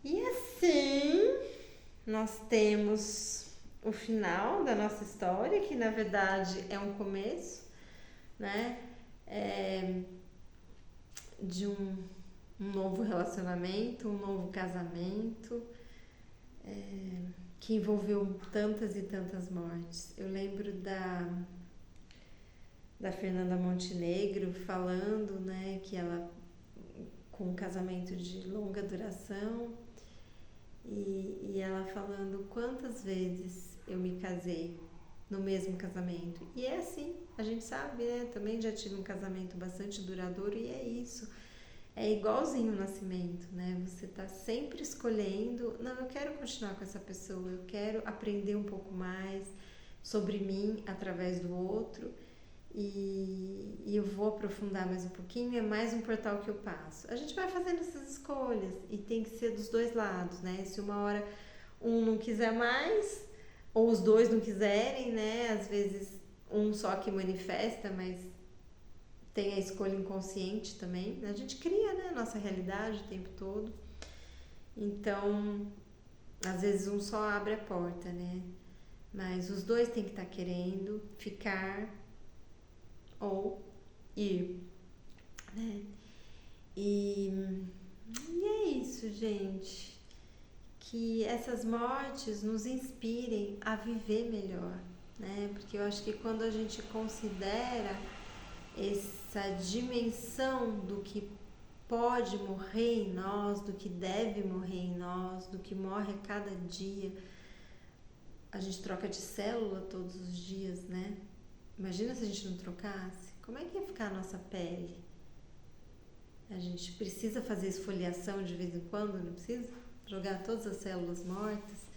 E assim, nós temos o final da nossa história, que na verdade é um começo, né? De um novo relacionamento, um novo casamento, que envolveu tantas e tantas mortes. Eu lembro da Fernanda Montenegro falando, né, que ela, com um casamento de longa duração, e ela falando quantas vezes eu me casei no mesmo casamento. E é assim, a gente sabe, né? Também já tive um casamento bastante duradouro e é isso. É igualzinho o nascimento, né? Você tá sempre escolhendo, não, eu quero continuar com essa pessoa, eu quero aprender um pouco mais sobre mim através do outro. E eu vou aprofundar mais um pouquinho, é mais um portal que eu passo. A gente vai fazendo essas escolhas e tem que ser dos dois lados, né? Se uma hora um não quiser mais, ou os dois não quiserem, né? Às vezes um só que manifesta, mas tem a escolha inconsciente também. A gente cria, né, a nossa realidade o tempo todo. Então, às vezes um só abre a porta, né? Mas os dois têm que estar querendo ficar ou ir, né? E é isso, gente. Que essas mortes nos inspirem a viver melhor, né? Porque eu acho que quando a gente considera essa dimensão do que pode morrer em nós, do que deve morrer em nós, do que morre a cada dia, a gente troca de célula todos os dias, né? Imagina se a gente não trocasse, como é que ia ficar a nossa pele? A gente precisa fazer esfoliação de vez em quando, não precisa? Jogar todas as células mortas.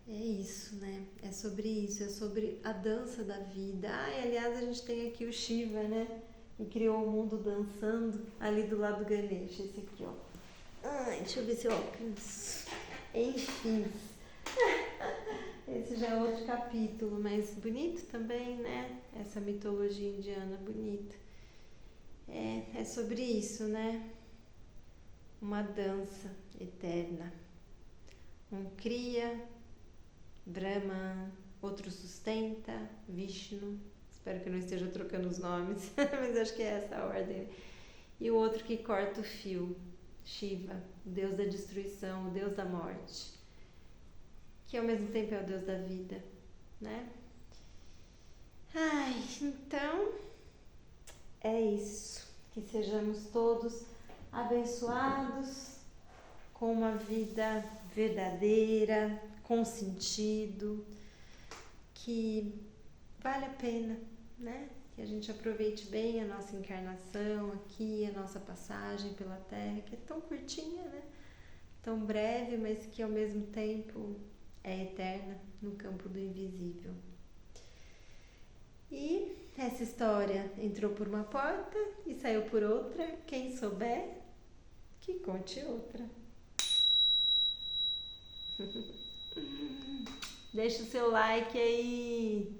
É isso, né? É sobre isso, é sobre a dança da vida. E aliás, a gente tem aqui o Shiva, né? Que criou o mundo dançando ali do lado do Ganesha, esse aqui, ó. Deixa eu ver se eu alcanço. Enfim. Esse já é outro capítulo, mas bonito também, né? Essa mitologia indiana bonita. É sobre isso, né? Uma dança eterna. Um cria, Brahma, outro sustenta, Vishnu. Espero que eu não esteja trocando os nomes, mas acho que é essa a ordem. E o outro que corta o fio, Shiva, o deus da destruição, o deus da morte, que ao mesmo tempo é o deus da vida, né? Então é isso. Que sejamos todos abençoados com uma vida verdadeira, com sentido, que vale a pena, né? Que a gente aproveite bem a nossa encarnação aqui, a nossa passagem pela Terra, que é tão curtinha, né? Tão breve, mas que ao mesmo tempo é eterna no campo do invisível. E essa história entrou por uma porta e saiu por outra. Quem souber, que conte outra. Deixa o seu like aí.